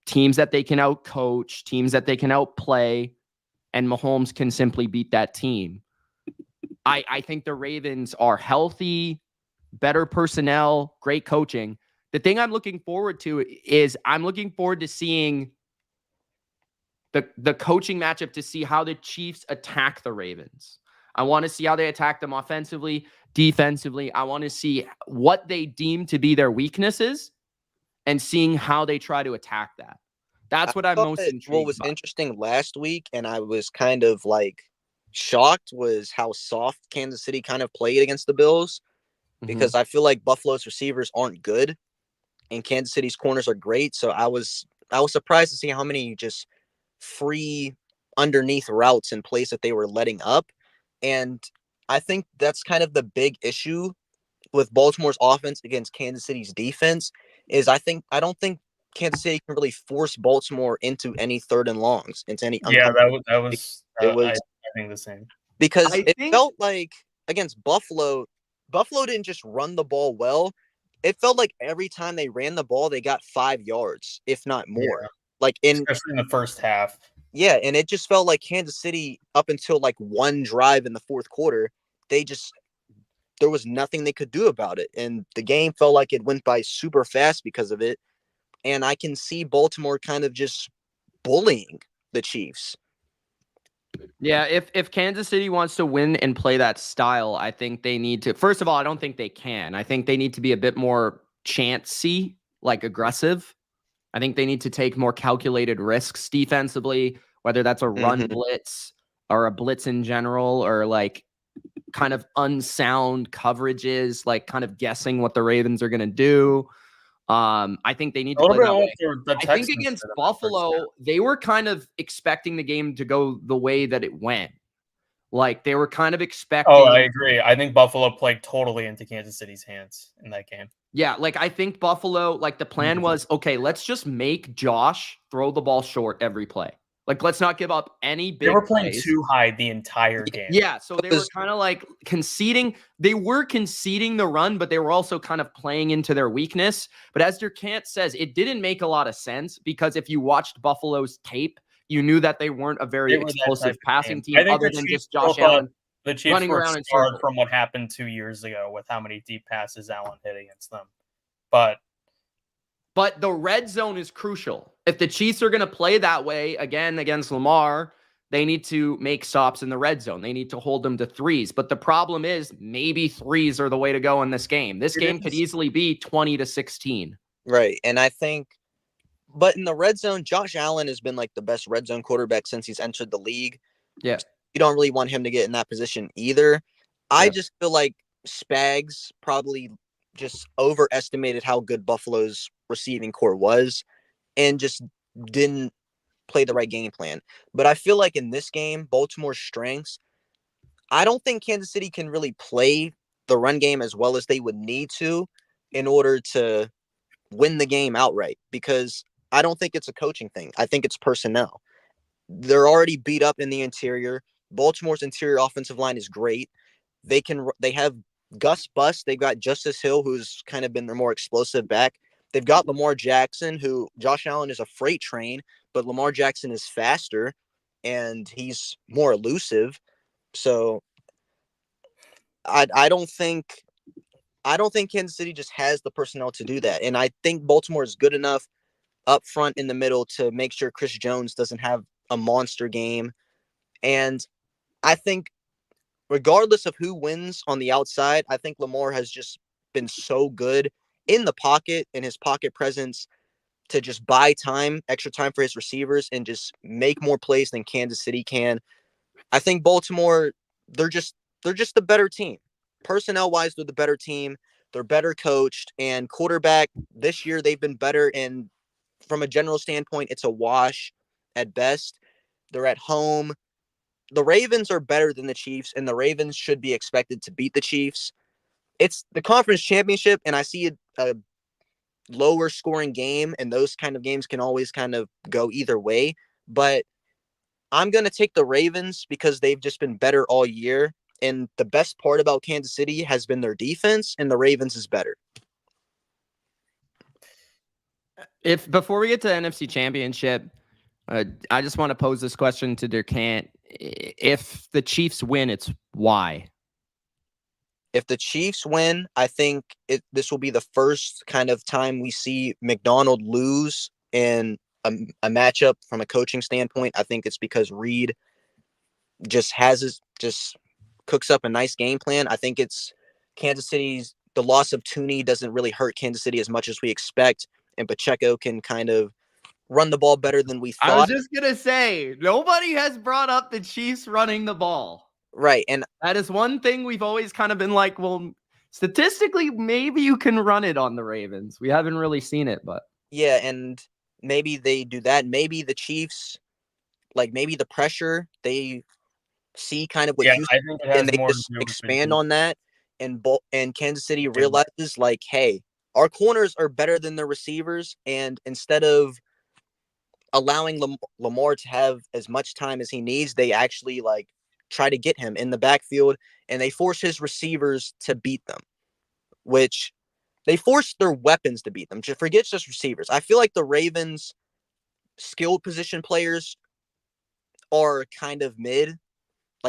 teams that they can outcoach, teams that they can outplay, and Mahomes can simply beat that team. I think the Ravens are healthy, better personnel, great coaching. The thing I'm looking forward to is I'm looking forward to seeing the coaching matchup to see how the Chiefs attack the Ravens. I want to see how they attack them offensively, defensively. I want to see what they deem to be their weaknesses and seeing how they try to attack that. That's what I'm most intrigued What was by. interesting last week, and I was kind of like shocked, was how soft Kansas City kind of played against the Bills, because I feel like Buffalo's receivers aren't good and Kansas City's corners are great. So I was surprised to see how many just free underneath routes and plays that they were letting up. And I think that's kind of the big issue with Baltimore's offense against Kansas City's defense is I don't think Kansas City can really force Baltimore into any third and longs, into any I think the same. Because felt like against Buffalo didn't just run the ball well. It felt like every time they ran the ball, they got 5 yards, if not more. Yeah. Like especially in the first half. Yeah, and it just felt like Kansas City up until like one drive in the fourth quarter, there was nothing they could do about it. And the game felt like it went by super fast because of it. And I can see Baltimore kind of just bullying the Chiefs. Yeah, if Kansas City wants to win and play that style, I think they need to. First of all, I don't think they can. I think they need to be a bit more chancy, like aggressive. I think they need to take more calculated risks defensively, whether that's a run blitz or a blitz in general, or like kind of unsound coverages, like kind of guessing what the Ravens are going to do. I think they need to play that way. I think against Buffalo, they were kind of expecting the game to go the way that it went. Like they were kind of expecting. Oh, I agree. I think Buffalo played totally into Kansas City's hands in that game. Yeah, like I think Buffalo, like the plan was, okay, let's just make Josh throw the ball short every play. Like, let's not give up any big plays. They were playing too high the entire game. Yeah, so they were kind of like conceding. They were conceding the run, but they were also kind of playing into their weakness. But as Durcant says, it didn't make a lot of sense because if you watched Buffalo's tape, you knew that they weren't a very explosive passing team other than just Josh Allen. The Chiefs were scarred from what happened 2 years ago with how many deep passes Allen hit against them. But the red zone is crucial. If the Chiefs are going to play that way again against Lamar, they need to make stops in the red zone. They need to hold them to threes. But the problem is maybe threes are the way to go in this game. This game could easily be 20-16. Right. And I think, but in the red zone, Josh Allen has been like the best red zone quarterback since he's entered the league. Yeah. You don't really want him to get in that position either. I just feel like Spags probably just overestimated how good Buffalo's receiving core was and just didn't play the right game plan. But I feel like in this game, Baltimore's strengths, I don't think Kansas City can really play the run game as well as they would need to in order to win the game outright, because I don't think it's a coaching thing. I think it's personnel. They're already beat up in the interior. Baltimore's interior offensive line is great. They have Gus Bus. They've got Justice Hill, who's kind of been their more explosive back. They've got Lamar Jackson, who Josh Allen is a freight train, but Lamar Jackson is faster and he's more elusive. So I don't think Kansas City just has the personnel to do that. And I think Baltimore is good enough up front in the middle to make sure Chris Jones doesn't have a monster game. And I think regardless of who wins on the outside, I think Lamar has just been so good in the pocket and his pocket presence to just buy time, extra time for his receivers and just make more plays than Kansas City can. I think Baltimore, they're just the better team. Personnel-wise, they're the better team. They're better coached, and quarterback this year they've been better. And from a general standpoint, it's a wash at best. They're at home. The Ravens are better than the Chiefs, and the Ravens should be expected to beat the Chiefs. It's the conference championship, and I see a lower scoring game, and those kind of games can always kind of go either way. But I'm going to take the Ravens because they've just been better all year. And the best part about Kansas City has been their defense, and the Ravens is better. If before we get to the NFC Championship, I just want to pose this question to Durcant. If the Chiefs win, it's why? If the Chiefs win, I think this will be the first kind of time we see McDonald lose in a matchup from a coaching standpoint. I think it's because Reed just cooks up a nice game plan. I think it's Kansas City's the loss of Tooney doesn't really hurt Kansas City as much as we expect, and Pacheco can kind of run the ball better than we thought. I was just going to say, nobody has brought up the Chiefs running the ball. Right, and that is one thing we've always kind of been like, well, statistically, maybe you can run it on the Ravens. We haven't really seen it, but. Yeah, and maybe they do that. Maybe the Chiefs, maybe the pressure, they see kind of what Houston, I think it has and they more just expand on that. And Kansas City realizes, hey, our corners are better than the receivers, and instead of allowing Lamar to have as much time as he needs, they actually try to get him in the backfield, and they force his receivers to beat them, which they force their weapons to beat them. Forget just receivers. I feel like the Ravens' skilled position players are kind of mid.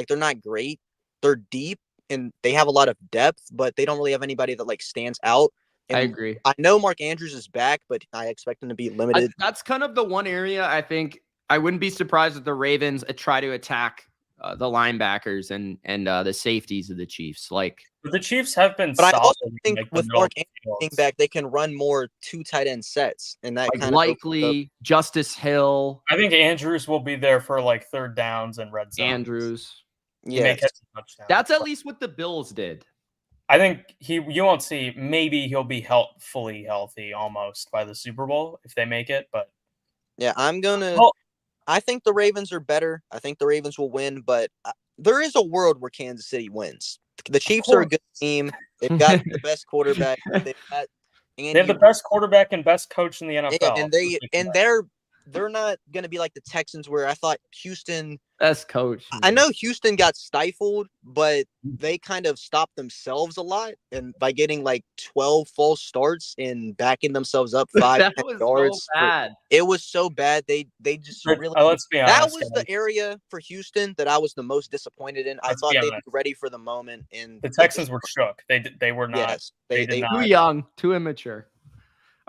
They're not great. They're deep, and they have a lot of depth, but they don't really have anybody that stands out. And I agree. I know Mark Andrews is back, but I expect him to be limited. That's kind of the one area I think I wouldn't be surprised if the Ravens try to attack the linebackers and the safeties of the Chiefs. But the Chiefs have been solid. I also think with Mark Andrews being back, they can run more 2 tight end sets, and that kind likely Justice Hill. I think Andrews will be there for third downs and red zones. Andrews. Yeah, that's at least what the Bills did. I think you won't see. Maybe he'll be fully healthy almost by the Super Bowl if they make it. But yeah, I think the Ravens are better. I think the Ravens will win, but there is a world where Kansas City wins. The Chiefs are a good team. They've got the best quarterback. They have the best quarterback and best coach in the NFL. Yeah, they're not going to be like the Texans, where I thought Houston best coach. I know Houston got stifled, but they kind of stopped themselves a lot, and by getting 12 false starts and backing themselves up 5 that 10 was yards. So bad. It was so bad. They just really. Let's be honest. That was the area for Houston that I was the most disappointed in. I thought they'd be ready for the moment, and the Texans were shook. They were not. Yes, they did not. Too young, too immature.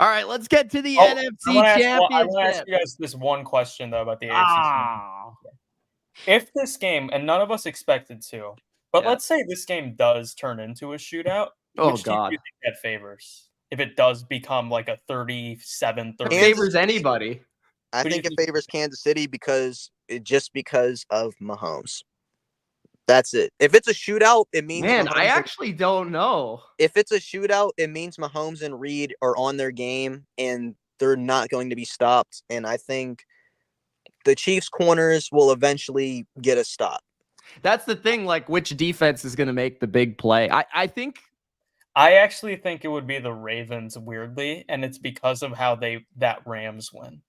All right, let's get to the NFC Championship. I want to ask you guys this one question, though, about the AFC Championship. If this game, and none of us expected to, but let's say this game does turn into a shootout, which do you think that favors? If it does become a 37-30. It favors anybody. I think it favors Kansas City because of Mahomes. That's it. If it's a shootout, it means Man, I Mahomes actually don't know. if it's a shootout, it means Mahomes and Reed are on their game and they're not going to be stopped. And I think the Chiefs corners will eventually get a stop. That's the thing, like which defense is going to make the big play. I think I actually think it would be the Ravens, weirdly, and it's because of how that Rams win.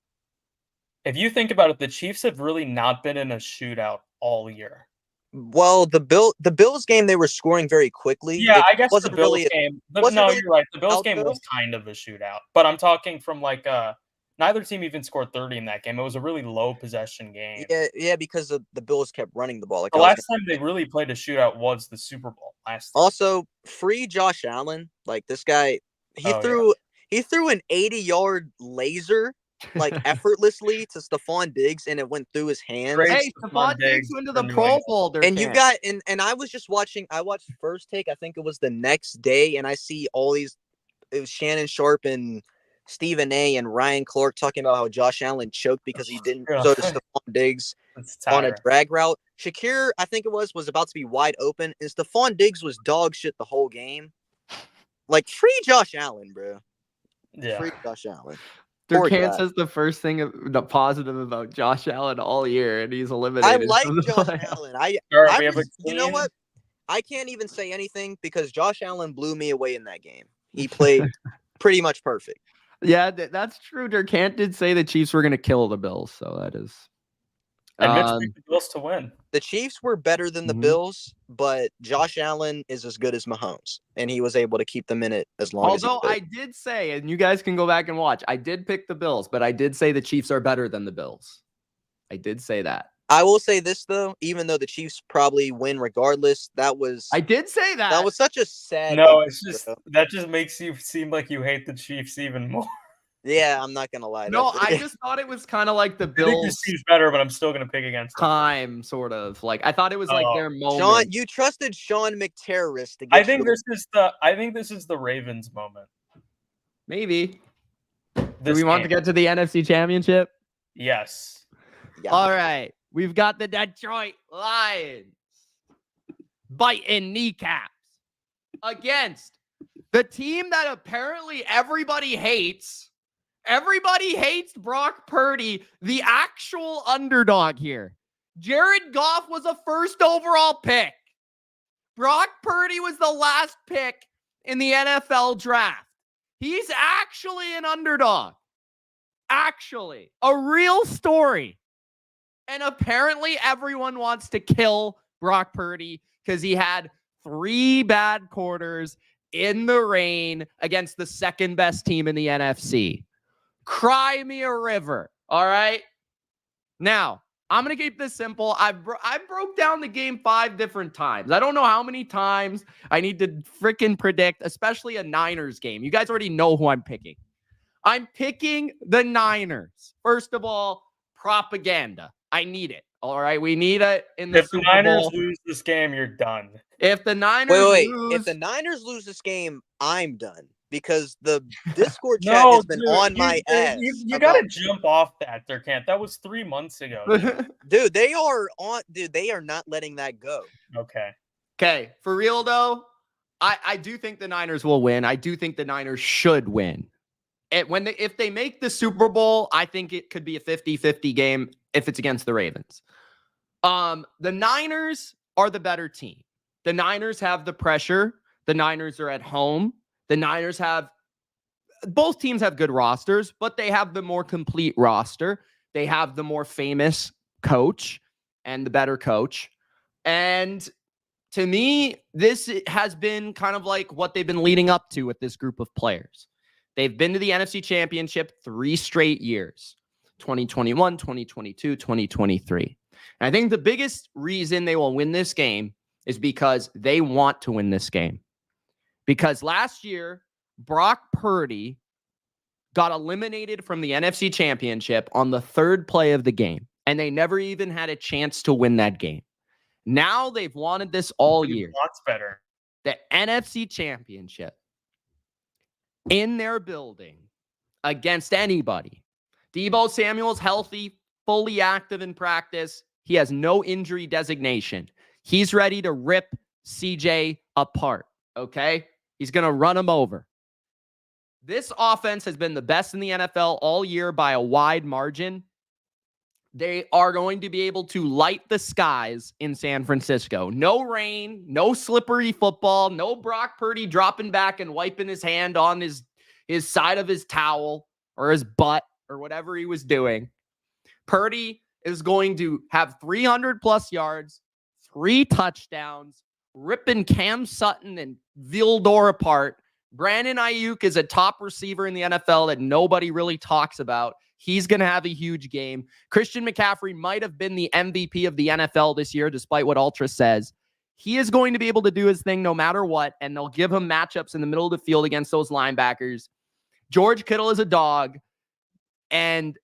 If you think about it, the Chiefs have really not been in a shootout all year. Well, the Bills game, they were scoring very quickly. Yeah, It I guess the wasn't Bills really game. wasn't really You're right. The Bills out, game though. was kind of a shootout, but I'm talking from like neither team even scored 30 in that game. It was a really low possession game. Yeah, because the Bills kept running the ball. Like The last time they really played a shootout was the Super Bowl last time. Also, free Josh Allen. Like this guy, he threw an 80-yard laser like effortly to Stephon Diggs, and it went through his hands. Great. hey, Stephon Diggs went to the Pro Bowl. And you got and I was just watching. I watched First Take. I think it was the next day, and I see all these. It was Shannon Sharp and Stephen A. and Ryan Clark talking about how Josh Allen choked because he didn't throw to Stephon Diggs on a drag route. Shakir, I think it was about to be wide open, and Stephon Diggs was dog shit the whole game. Like, free Josh Allen, bro. Yeah. Free Josh Allen. Durcant says the first thing the positive about Josh Allen all year, and he's eliminated. I like from the Josh playoffs. Allen. You know what? I can't even say anything because Josh Allen blew me away in that game. He played pretty much perfect. Yeah, that's true. Durcant did say the Chiefs were going to kill the Bills, so that is. And Mitch picked the Bills to win. The Chiefs were better than the Bills, but Josh Allen is as good as Mahomes, and he was able to keep them in it as long as he Although could. I did say, and you guys can go back and watch, I did pick the Bills, but I did say the Chiefs are better than the Bills. I did say that. I will say this, though, even though the Chiefs probably win regardless, I did say that. That was such a sad No, game, it's just bro. that just makes you seem like you hate the Chiefs even more. Yeah, I'm not gonna lie. No, I just thought it was kind of like the I think the Bills Chiefs better, but I'm still gonna pick against them. time, sort of. Like I thought it was like their moment. Sean, you trusted Sean McTerrorist to get I think this is the Ravens moment. Maybe. Do we want to get to the NFC Championship? Yes. Yeah. All right. We've got the Detroit Lions biting kneecaps against the team that apparently everybody hates. Everybody hates Brock Purdy, the actual underdog here. Jared Goff was a first overall pick. Brock Purdy was the last pick in the NFL draft. He's actually an underdog. Actually, a real story. And apparently everyone wants to kill Brock Purdy because he had 3 bad quarters in the rain against the second best team in the NFC. Cry me a river. All right. Now, I'm going to keep this simple. I broke down the game 5 different times. I don't know how many times I need to freaking predict, especially a Niners game. You guys already know who I'm picking. I'm picking the Niners. First of all, propaganda. I need it. All right. We need it in the Super Bowl. If the Niners lose this game, you're done. If the Niners lose. If the Niners lose this game, I'm done. Because the Discord chat has been on my ass. You got to jump off that, Durcant. That was 3 months ago. Dude, they are not letting that go. Okay. For real, though, I do think the Niners will win. I do think the Niners should win. If they make the Super Bowl, I think it could be a 50-50 game if it's against the Ravens. The Niners are the better team. The Niners have the pressure. The Niners are at home. Both teams have good rosters, but they have the more complete roster. They have the more famous coach and the better coach. And to me, this has been kind of like what they've been leading up to with this group of players. They've been to the NFC Championship 3 straight years, 2021, 2022, 2023. And I think the biggest reason they will win this game is because they want to win this game. Because last year, Brock Purdy got eliminated from the NFC Championship on the 3rd play of the game, and they never even had a chance to win that game. Now they've wanted this all year. Lots better. The NFC Championship in their building against anybody. Deebo Samuel's healthy, fully active in practice. He has no injury designation. He's ready to rip CJ apart, okay? He's going to run him over. This offense has been the best in the NFL all year by a wide margin. They are going to be able to light the skies in San Francisco. No rain, no slippery football, no Brock Purdy dropping back and wiping his hand on his side of his towel or his butt or whatever he was doing. Purdy is going to have 300 plus yards, 3 touchdowns, ripping Cam Sutton and Vildor apart. Brandon Ayuk is a top receiver in the NFL that nobody really talks about. He's going to have a huge game. Christian McCaffrey might have been the MVP of the NFL this year, despite what Ultra says. He is going to be able to do his thing no matter what, and they'll give him matchups in the middle of the field against those linebackers. George Kittle is a dog, and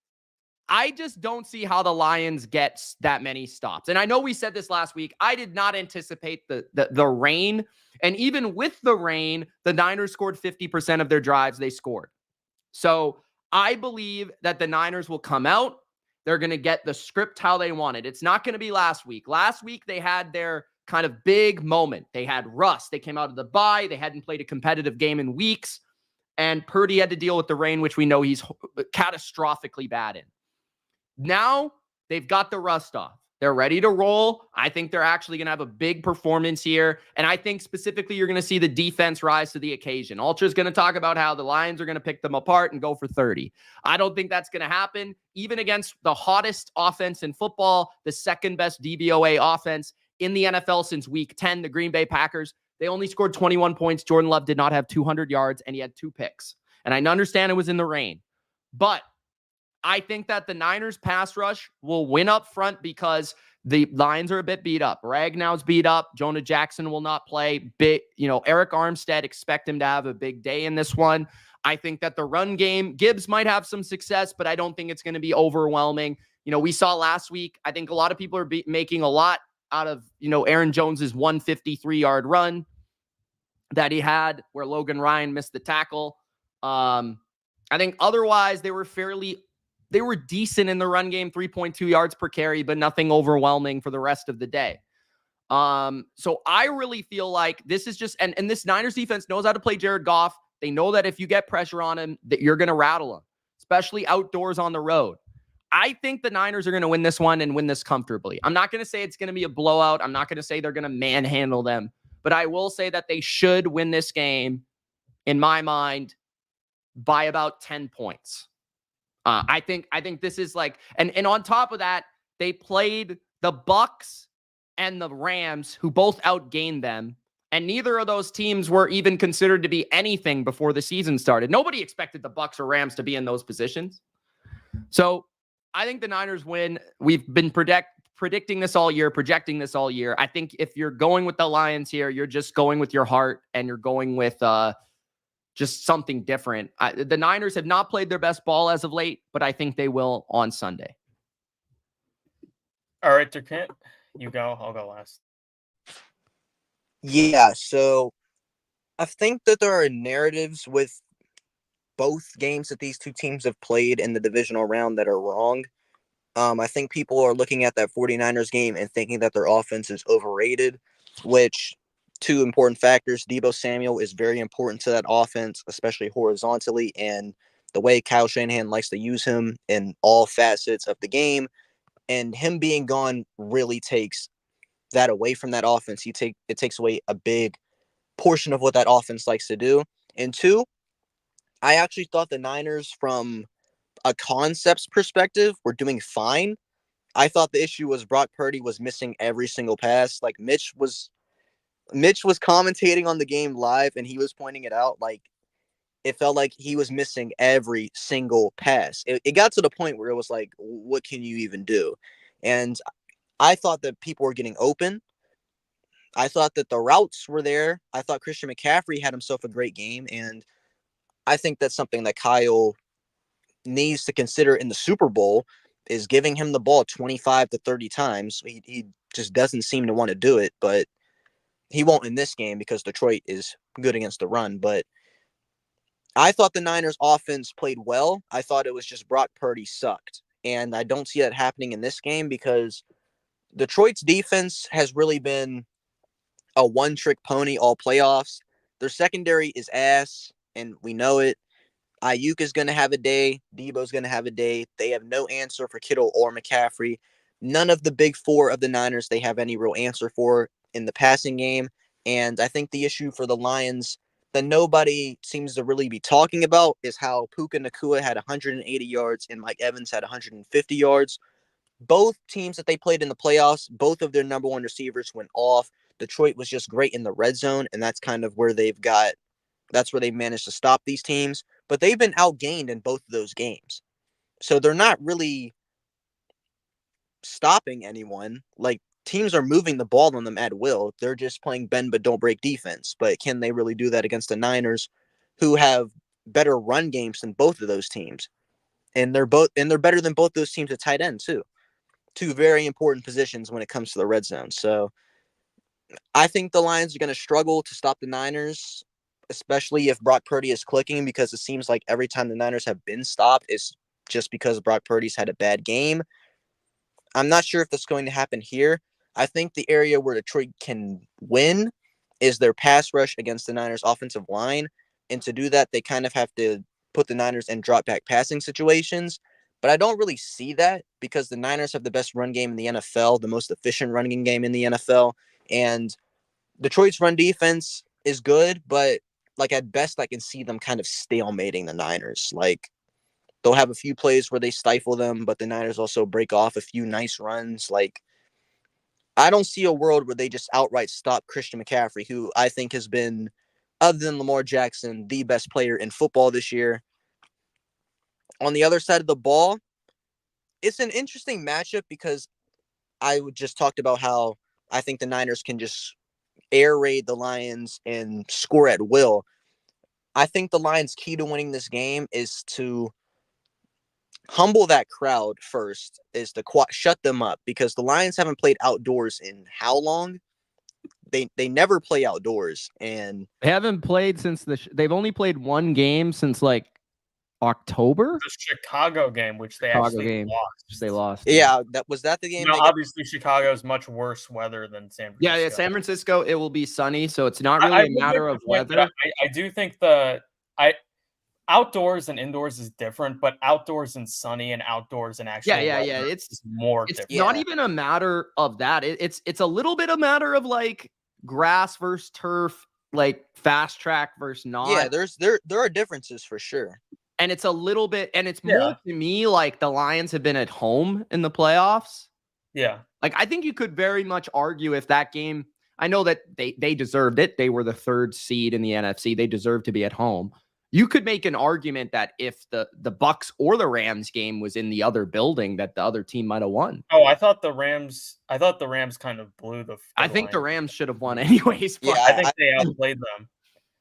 I just don't see how the Lions get that many stops. And I know we said this last week. I did not anticipate the rain. And even with the rain, the Niners scored 50% of their drives they scored. So I believe that the Niners will come out. They're going to get the script how they want it. It's not going to be last week. Last week, they had their kind of big moment. They had rust. They came out of the bye. They hadn't played a competitive game in weeks. And Purdy had to deal with the rain, which we know he's catastrophically bad in. Now they've got the rust off. They're ready to roll. I think they're actually going to have a big performance here. And I think specifically you're going to see the defense rise to the occasion. Ultra's going to talk about how the Lions are going to pick them apart and go for 30. I don't think that's going to happen. Even against the hottest offense in football, the second best DVOA offense in the NFL since week 10, the Green Bay Packers, they only scored 21 points. Jordan Love did not have 200 yards, and he had 2 picks. And I understand it was in the rain. But I think that the Niners pass rush will win up front because the Lions are a bit beat up. Ragnow's beat up. Jonah Jackson will not play. Eric Armstead, expect him to have a big day in this one. I think that the run game, Gibbs might have some success, but I don't think it's going to be overwhelming. We saw last week, I think a lot of people are making a lot out of, Aaron Jones's 153-yard run that he had where Logan Ryan missed the tackle. I think otherwise they were decent in the run game, 3.2 yards per carry, but nothing overwhelming for the rest of the day. So I really feel like this is just, and this Niners defense knows how to play Jared Goff. They know that if you get pressure on him, that you're going to rattle him, especially outdoors on the road. I think the Niners are going to win this one and win this comfortably. I'm not going to say it's going to be a blowout. I'm not going to say they're going to manhandle them, but I will say that they should win this game, in my mind, by about 10 points. I think this is like, and on top of that, they played the Bucks and the Rams, who both outgained them. And neither of those teams were even considered to be anything before the season started. Nobody expected the Bucks or Rams to be in those positions. So I think the Niners win. We've been predicting this all year, projecting this all year. I think if you're going with the Lions here, you're just going with your heart and you're going with just something different. The Niners have not played their best ball as of late, but I think they will on Sunday. All right, Durcant, you go. I'll go last. Yeah, so I think that there are narratives with both games that these two teams have played in the divisional round that are wrong. I think people are looking at that 49ers game and thinking that their offense is overrated, which two important factors. Deebo Samuel is very important to that offense, especially horizontally, and the way Kyle Shanahan likes to use him in all facets of the game. And him being gone really takes that away from that offense. It takes away a big portion of what that offense likes to do. And two, I actually thought the Niners, from a concepts perspective, were doing fine. I thought the issue was Brock Purdy was missing every single pass. Like Mitch was commentating on the game live, and he was pointing it out. Like, it felt like he was missing every single pass. It got to the point where it was like, what can you even do? And I thought that people were getting open. I thought that the routes were there. I thought Christian McCaffrey had himself a great game, and I think that's something that Kyle needs to consider in the Super Bowl, is giving him the ball 25 to 30 times. He just doesn't seem to want to do it, but he won't in this game because Detroit is good against the run. But I thought the Niners offense played well. I thought it was just Brock Purdy sucked. And I don't see that happening in this game because Detroit's defense has really been a one-trick pony all playoffs. Their secondary is ass, and we know it. Ayuk is going to have a day. Debo's going to have a day. They have no answer for Kittle or McCaffrey. None of the big four of the Niners they have any real answer for in the passing game. And I think the issue for the Lions that nobody seems to really be talking about is how Puka Nacua had 180 yards and Mike Evans had 150 yards. Both teams that they played in the playoffs, both of their number one receivers went off. Detroit was just great in the red zone, and that's kind of where that's where they managed to stop these teams. But they've been outgained in both of those games. So they're not really stopping anyone. Like, teams are moving the ball on them at will. They're just playing bend but don't break defense. But can they really do that against the Niners, who have better run games than both of those teams? And they're better than both those teams at tight end too. Two very important positions when it comes to the red zone. So I think the Lions are going to struggle to stop the Niners, especially if Brock Purdy is clicking, because it seems like every time the Niners have been stopped, it's just because Brock Purdy's had a bad game. I'm not sure if that's going to happen here. I think the area where Detroit can win is their pass rush against the Niners' offensive line. And to do that, they kind of have to put the Niners in drop back passing situations. But I don't really see that because the Niners have the best run game in the NFL, the most efficient running game in the NFL. And Detroit's run defense is good, but like at best I can see them kind of stalemating the Niners. Like, they'll have a few plays where they stifle them, but the Niners also break off a few nice runs. Like, I don't see a world where they just outright stop Christian McCaffrey, who I think has been, other than Lamar Jackson, the best player in football this year. On the other side of the ball, it's an interesting matchup because I just talked about how I think the Niners can just air raid the Lions and score at will. I think the Lions' key to winning this game is to humble that crowd first, is to shut them up, because the Lions haven't played outdoors in how long? They never play outdoors, and They haven't played since they've only played one game since like October. The Chicago game, which they Chicago actually game, lost. which they lost. yeah, that the game. Now, obviously, Chicago is much worse weather than San Francisco. Yeah, San Francisco, it will be sunny, so it's not really a matter of weather. I do think outdoors and indoors is different, but outdoors and sunny and outdoors and actual weather it's more it's different. not even a matter of that. It's a little bit a matter of like grass versus turf, like fast track versus not. Yeah, there are differences for sure. And it's a little bit, and it's more to me like the Lions have been at home in the playoffs. Yeah. Like, I think you could very much argue if that game, I know that they deserved it. They were the third seed in the NFC. They deserved to be at home. You could make an argument that if the Bucs or the Rams game was in the other building, that the other team might have won. Oh, I thought the Rams kind of blew the I think the Rams should have won anyways. Yeah, I think they outplayed them.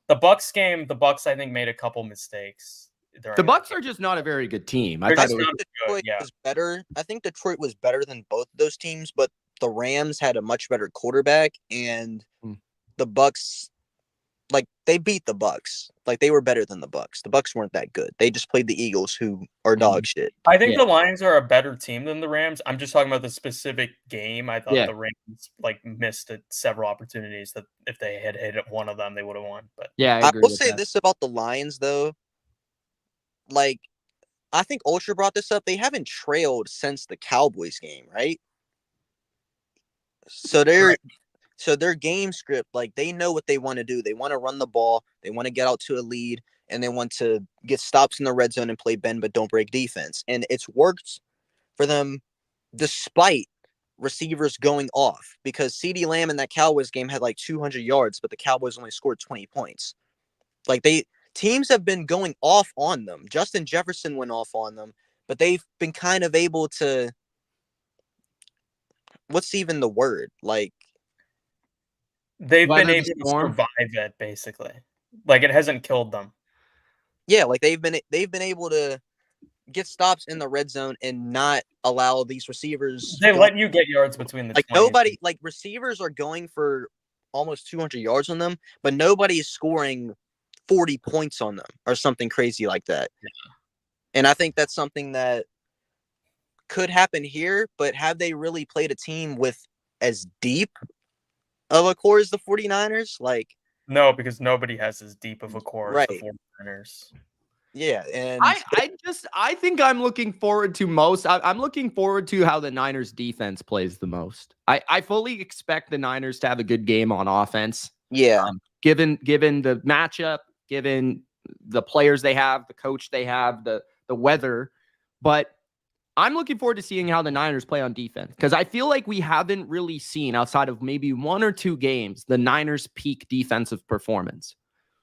The Bucs game, I think made a couple mistakes. The Bucs are just not a very good team. I think Detroit was better. I think Detroit was better than both of those teams, but the Rams had a much better quarterback, and the Bucs, like, they beat the Bucs. Like, they were better than the Bucs. The Bucs weren't that good. They just played the Eagles, who are dog shit. I think the Lions are a better team than the Rams. I'm just talking about the specific game. I thought the Rams missed several opportunities that if they had hit one of them, they would have won. But I will say this about the Lions, though. Like, I think Ultra brought this up. They haven't trailed since the Cowboys game, right? So their game script, like, they know what they want to do. They want to run the ball. They want to get out to a lead, and they want to get stops in the red zone and play bend but don't break defense. And it's worked for them despite receivers going off, because CeeDee Lamb in that Cowboys game had like 200 yards, but the Cowboys only scored 20 points. Like, teams have been going off on them. Justin Jefferson went off on them, but they've been kind of able to, what's even the word? Like, they've been able to survive it, basically. Like, it hasn't killed them. Yeah, like they've been able to get stops in the red zone and not allow these receivers. They let you get yards between the 20s. Receivers are going for almost 200 yards on them, but nobody is scoring 40 points on them or something crazy like that. Yeah. And I think that's something that could happen here, but have they really played a team with as deep of a core as the 49ers? Like, No, because nobody has as deep of a core as the right. 49ers. Yeah, and I think I'm looking forward to most. I'm looking forward to how the Niners defense plays the most. I fully expect the Niners to have a good game on offense. yeah, Given the matchup, given the players they have, the coach they have, the weather. But I'm looking forward to seeing how the Niners play on defense, because I feel like we haven't really seen, outside of maybe 1 or 2 games, the Niners' peak defensive performance.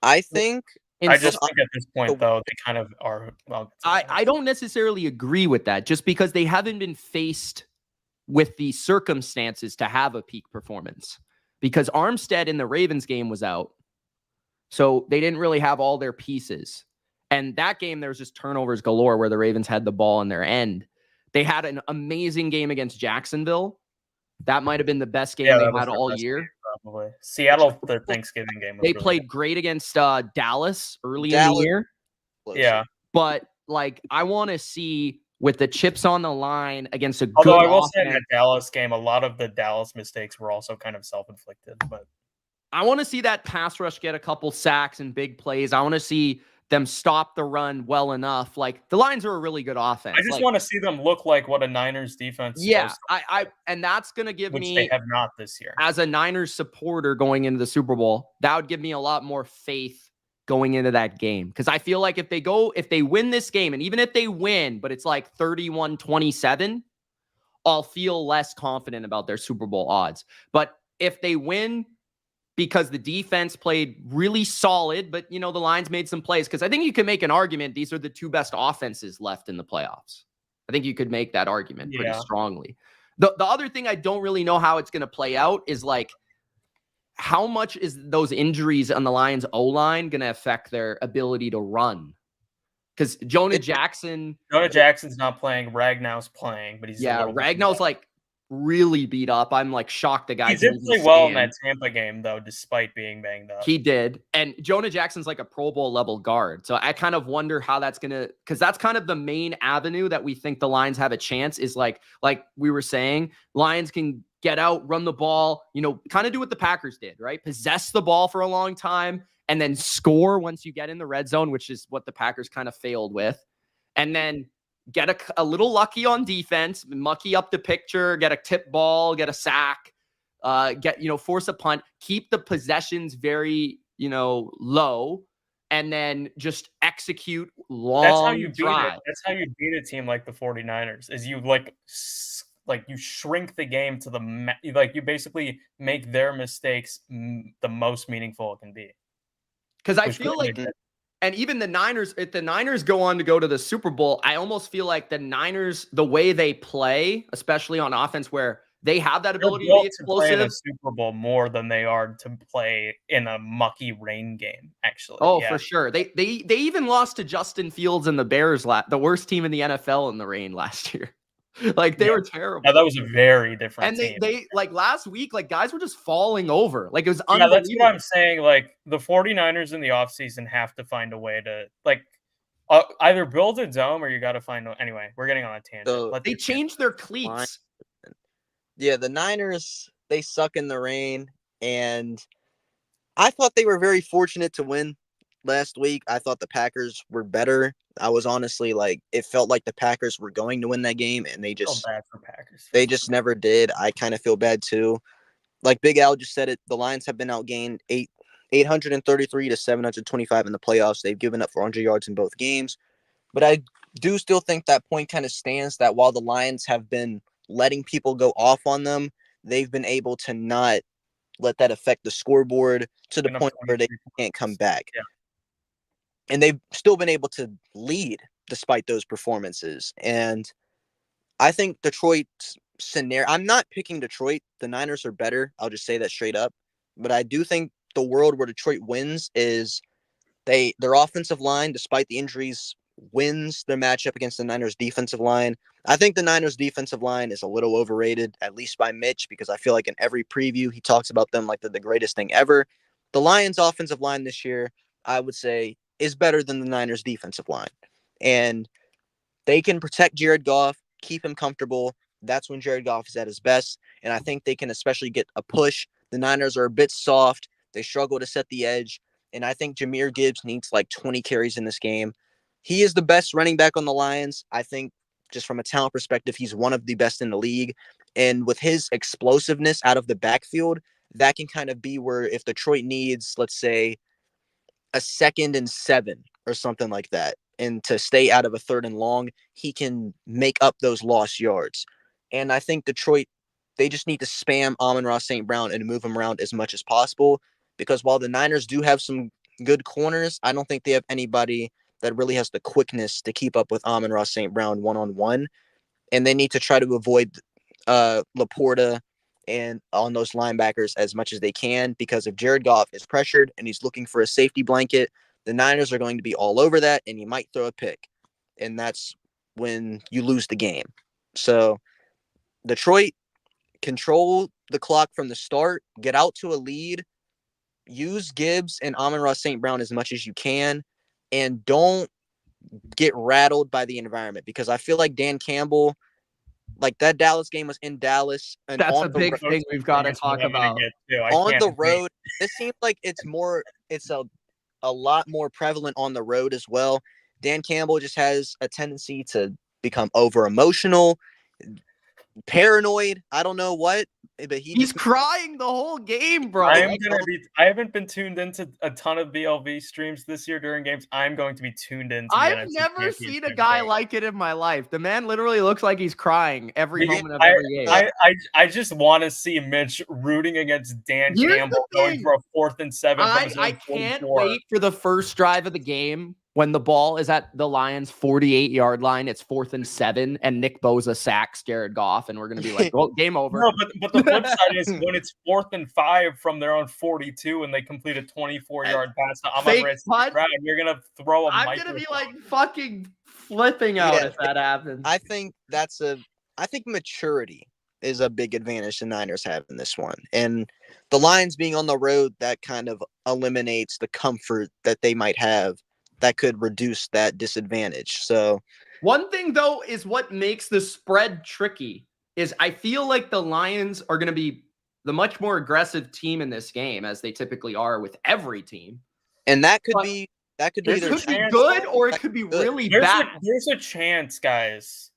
I think I just think at this point, though, they kind of are. Well, I don't necessarily agree with that, just because they haven't been faced with the circumstances to have a peak performance, because Armstead in the Ravens game was out. So they didn't really have all their pieces. And that game, there was just turnovers galore where the Ravens had the ball in their end. They had an amazing game against Jacksonville. That might have been the best game they had all year. Game, probably. Seattle, the Thanksgiving game. They played great against Dallas early in the year. Yeah. But, like, I want to see, with the chips on the line against a good Although I will offense, say in that Dallas game, a lot of the Dallas mistakes were also kind of self-inflicted. But I want to see that pass rush get a couple sacks and big plays. I want to see them stop the run well enough. Like, the Lions are a really good offense. I just want to see them look like what a Niners defense. Yeah, and that's going to give which me, they have not this year, as a Niners supporter going into the Super Bowl, that would give me a lot more faith going into that game. Because I feel like if they win this game, and even if they win, but it's like 31-27, I'll feel less confident about their Super Bowl odds. But if they win because the defense played really solid, but, the Lions made some plays, because I think you can make an argument these are the 2 best offenses left in the playoffs. I think you could make that argument pretty strongly. The other thing I don't really know how it's going to play out is, like, how much is those injuries on the Lions O-line going to affect their ability to run? Because Jonah Jackson's not playing. Ragnow's playing, but he's Ragnow's like really beat up. I'm like shocked the guy. He did play well in that Tampa game, though, despite being banged up. He did. And Jonah Jackson's like a Pro Bowl level guard. So I kind of wonder how that's going to, because that's kind of the main avenue that we think the Lions have a chance, is like we were saying, Lions can get out, run the ball, kind of do what the Packers did, right? Possess the ball for a long time and then score once you get in the red zone, which is what the Packers kind of failed with. And then get a little lucky on defense, mucky up the picture, get a tip ball, get a sack, force a punt, keep the possessions very, low, and then just execute long drives. That's how you beat a team like the 49ers, is you you shrink the game to you basically make their mistakes the most meaningful it can be. Because I feel like, and even the Niners, if the Niners go on to go to the Super Bowl, I almost feel like the Niners, the way they play, especially on offense, where they have that ability to be explosive. Play in a Super Bowl more than they are to play in a mucky rain game, actually. Oh, for sure. They even lost to Justin Fields and the Bears, the worst team in the NFL in the rain last year. Like, they were terrible. Yeah, that was a very different team. And they like last week, like, guys were just falling over. Like, it was unbelievable. That's what I'm saying. Like, the 49ers in the offseason have to find a way to, either build a dome or you got to find anyway, we're getting on a tangent. So they changed their cleats. Yeah, the Niners, they suck in the rain, and I thought they were very fortunate to win last week. I thought the Packers were better. I was honestly it felt like the Packers were going to win that game, and they just bad for Packers. They just never did. I kind of feel bad too. Like Big Al just said it, the Lions have been outgained 833 to 725 in the playoffs. They've given up 400 yards in both games. But I do still think that point kind of stands, that while the Lions have been letting people go off on them, they've been able to not let that affect the scoreboard to the point where they can't come back. Yeah. And they've still been able to lead despite those performances. And I think Detroit's scenario, I'm not picking Detroit. The Niners are better. I'll just say that straight up. But I do think the world where Detroit wins is their offensive line, despite the injuries, wins their matchup against the Niners defensive line. I think the Niners defensive line is a little overrated, at least by Mitch, because I feel like in every preview he talks about them like they're the greatest thing ever. The Lions offensive line this year, I would say, is better than the Niners defensive line. And they can protect Jared Goff. keep him comfortable. That's when Jared Goff is at his best. And I think they can especially get a push. The Niners are a bit soft. They struggle to set the edge. And I think Jahmyr Gibbs needs like 20 carries in this game. He is the best running back on the Lions. I think just from a talent perspective, he's one of the best in the league. And with his explosiveness out of the backfield, that can kind of be where if Detroit needs, let's say, a 2nd and 7 or something like that, and to stay out of a 3rd and long, he can make up those lost yards. And I think Detroit, they just need to spam Amon-Ra St. Brown and move him around as much as possible, because while the Niners do have some good corners, I don't think they have anybody that really has the quickness to keep up with Amon-Ra St. Brown one-on-one. And they need to try to avoid Laporta and on those linebackers as much as they can, because if Jared Goff is pressured and he's looking for a safety blanket, the Niners are going to be all over that, and you might throw a pick. And that's when you lose the game. So Detroit, control the clock from the start, get out to a lead, use Gibbs and Amon-Ra St. Brown as much as you can, and don't get rattled by the environment, because I feel like Dan Campbell, like that Dallas game was in Dallas. And That's on a the big road, thing we've got to talk about. on the road. It seems like it's a lot more prevalent on the road as well. Dan Campbell just has a tendency to become over emotional, paranoid. I don't know what, but he's crying the whole game, bro. I haven't been tuned into a ton of BLV streams this year during games. I'm going to be tuned into. I've never seen a guy like it in my life. The man literally looks like he's crying every moment of every game. I just want to see Mitch rooting against Dan Campbell going for a 4th and 7. I can't wait for the first drive of the game when the ball is at the Lions' 48-yard line. It's 4th and 7, and Nick Bosa sacks Jared Goff, and we're going to be like, well, game over. No, but the flip side is when it's 4th and 5 from their own 42 and they complete a 24-yard pass to Amon-Ra St. Brown, you're going to throw a I'm going to be like fucking flipping out if that happens. I think maturity is a big advantage the Niners have in this one. And the Lions being on the road, that kind of eliminates the comfort that they might have that could reduce that disadvantage. So one thing, though, is what makes the spread tricky is I feel like the Lions are going to be the much more aggressive team in this game, as they typically are with every team. And that could be either good or it could be really bad. There's a chance, guys,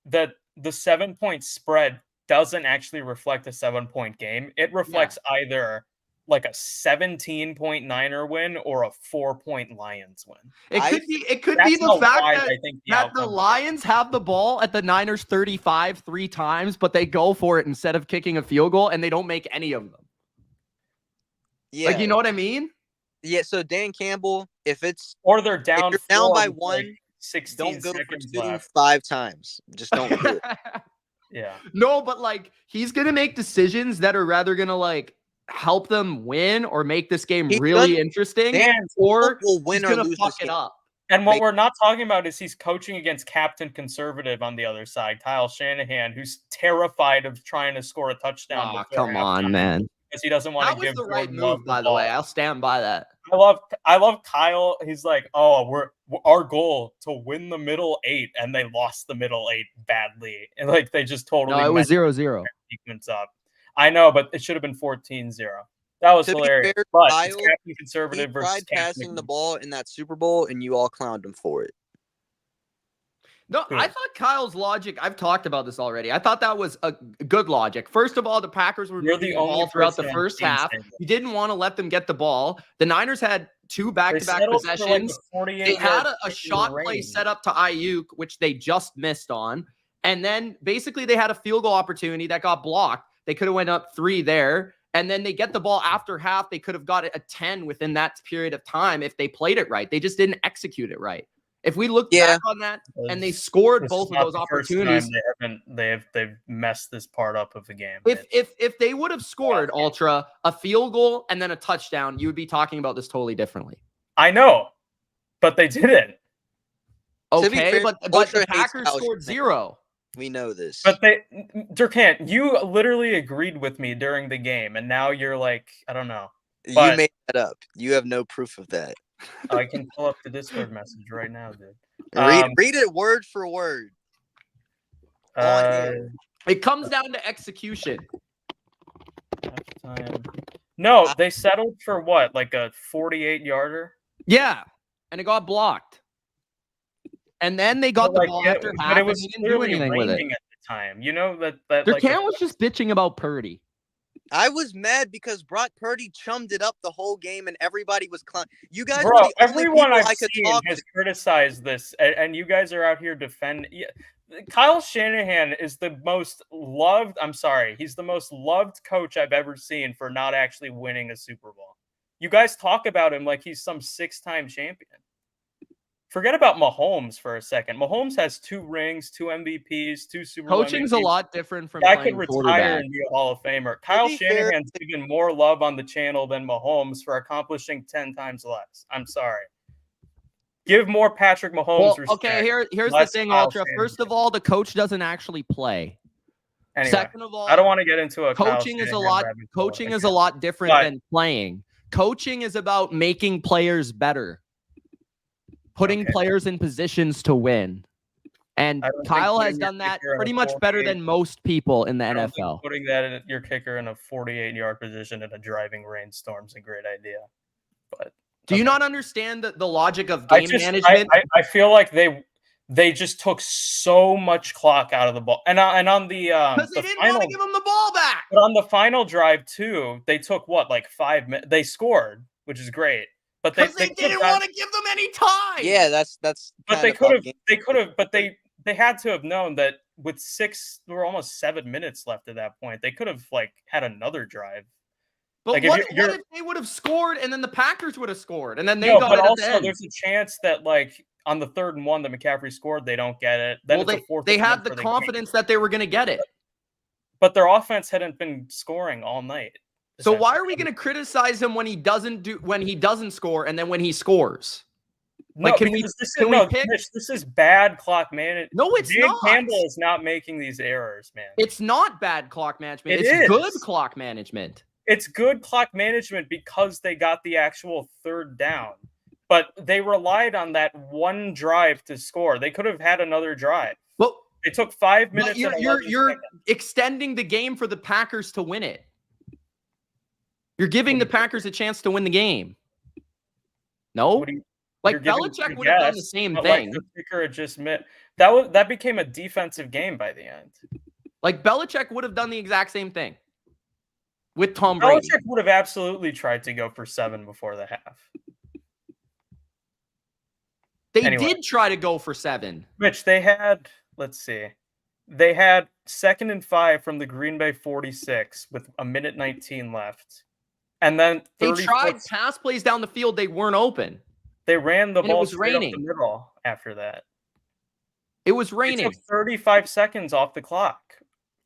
that the 7-point spread doesn't actually reflect a 7-point game. It reflects either like a 17-point Niner win or a 4-point Lions win. It could be the fact that the Lions have the ball at the Niners 35 3 times, but they go for it instead of kicking a field goal, and they don't make any of them. Yeah. Like, you know what I mean? Yeah, so Dan Campbell, if they're down by 1, 16 don't go seconds for 2 left. 5 times. Just don't do it. Yeah. No, but like he's going to make decisions that are rather going to like help them win or make this game really interesting, or he's going to fuck it up. And what we're not talking about is he's coaching against Captain Conservative on the other side, Kyle Shanahan, who's terrified of trying to score a touchdown. Oh, come on, man. Because he doesn't want to give the right move, by the way. I'll stand by that. I love Kyle. He's like, oh, our goal to win the middle 8, and they lost the middle 8 badly. And like they just totally it was 0-0. Sequence up. I know, but it should have been 14-0. That was hilarious. Fair, but Kyle, it's Captain Conservative he versus tried passing the ball in that Super Bowl, and you all clowned him for it. No, I thought Kyle's logic, I've talked about this already. I thought that was a good logic. First of all, the Packers were moving the ball throughout the first half. You didn't want to let them get the ball. The Niners had 2 back-to-back possessions. They had a shot play set up to Ayuk, which they just missed on. And then basically they had a field goal opportunity that got blocked. They could have went up 3 there. And then they get the ball after half. They could have got it a 10 within that period of time if they played it right. They just didn't execute it right. If we look back on that, and they scored both of those opportunities, they've messed this part up of the game. If they would have scored Ultra a field goal and then a touchdown, you would be talking about this totally differently. I know, but they didn't. Okay, but the Packers scored 0. We know this. But Durcant, you literally agreed with me during the game, and now you're like, I don't know. You made that up. You have no proof of that. I can pull up the Discord message right now, dude. Read it word for word. On air. It comes down to execution. Halftime. No, they settled for what? Like a 48-yarder? Yeah, and it got blocked. And then they got the ball after half, but it was and they didn't do anything with it. raining at the time. You know that Durcant was just bitching about Purdy. I was mad because Brock Purdy chummed it up the whole game, and everybody was You guys Bro, were the only everyone people I've I could seen talk has to. criticized this, and you guys are out here defending. Yeah, Kyle Shanahan is the most loved. I'm sorry, he's the most loved coach I've ever seen for not actually winning a Super Bowl. You guys talk about him like he's some 6-time champion. Forget about Mahomes for a second. Mahomes has 2 rings, 2 MVPs, 2 Super Bowl Coaching's MVPs. a lot different from I playing could retire quarterback. and be a Hall of Famer. Kyle be fair- Shanahan's given more love on the channel than Mahomes for accomplishing 10 times less. I'm sorry. Give more Patrick Mahomes respect. Okay, here's the less thing, Kyle Ultra. Shanahan. First of all, the coach doesn't actually play. Anyway, Second of all, I don't want to get into a Kyle coaching is a Shanahan lot. rabbit hole Coaching is again. a lot different But- than playing. Coaching is about making players better, putting Okay. players in positions to win. And I don't think Kyle has putting your done that kicker in a pretty much better 48 than most people in the I don't think NFL. putting that in your kicker in a 48-yard position in a driving rainstorm is a great idea. But Do you okay. not understand the logic of game management? I feel like they just took so much clock out of the ball, and on the Because they didn't want to give him the ball back. but on the final drive too, they took what, like 5 minutes. They scored, which is great, but Because they didn't want to give them any time. Yeah, that's. But they could have, but they had to have known that with 6, there were almost 7 minutes left at that point. They could have like had another drive. But Like, what if if they would have scored and then the Packers would have scored and then they No, got but it at the also end? there's a chance that like on the 3rd and 1 that McCaffrey scored, they don't get it. Then Well, it's a 4th they and 1 had the for confidence that they were going to get it. But their offense hadn't been scoring all night. So why are we going to criticize him when he doesn't score and then when he scores? No, Like, can we pick? Mitch, this is bad clock management. No, it's Dan not. Campbell is not making these errors, man. It's not bad clock management. It It's is. good clock management. It's good clock management because they got the actual 3rd down. But they relied on that one drive to score. They could have had another drive. Well, They took 5 minutes. but and you're 11 seconds. extending the game for the Packers to win it. You're giving the Packers a chance to win the game. No? What do you- Like you're giving- Belichick would have done the yes, same but, thing. Like, the kicker had just missed. That became a defensive game by the end. Like Belichick would have done the exact same thing with Tom Brady. Belichick would have absolutely tried to go for 7 before the half. They Anyway. did try to go for 7. Mitch, they had 2nd and 5 from the Green Bay 46 with 1:19 left. And then They tried pass plays down the field. They weren't open. They ran the and it ball was straight up raining. the middle after that. It was They raining. took 35 seconds off the clock.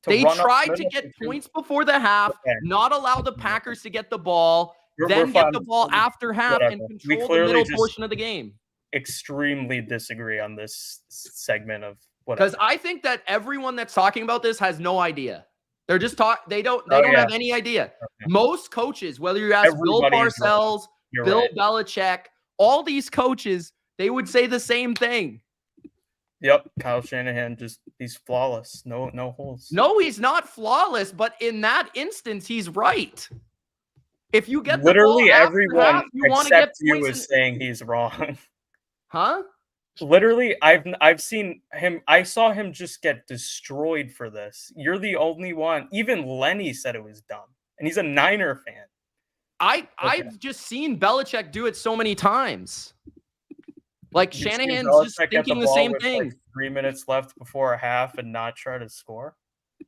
They run up the tried to middle get for two- points before the half, Okay. not allow the Packers to get the ball, We're then get fine. the ball after half and Whatever. We control the clearly middle just- portion of the game. Extremely disagree on this segment of whatever. Because I think that everyone that's talking about this has no idea. They're just they don't Oh, yeah. have any idea. Okay. Most coaches, whether you ask Bill Everybody is Parcells, You're Bill right. Belichick, all these coaches, they would say the same thing. Yep, Kyle Shanahan he's flawless. No holes. No, he's not flawless, but in that instance, he's right. If you get Literally the ball after everyone half, you want to get except you points is saying he's wrong. huh? Literally, I've seen him. I saw him just get destroyed for this. You're the only one. Even Lenny said it was dumb, and he's a Niner fan. I've just seen Belichick do it so many times. Like You've seen Shanahan's Belichick just get thinking the ball same with, thing. like, 3 minutes left before a half and not try to score.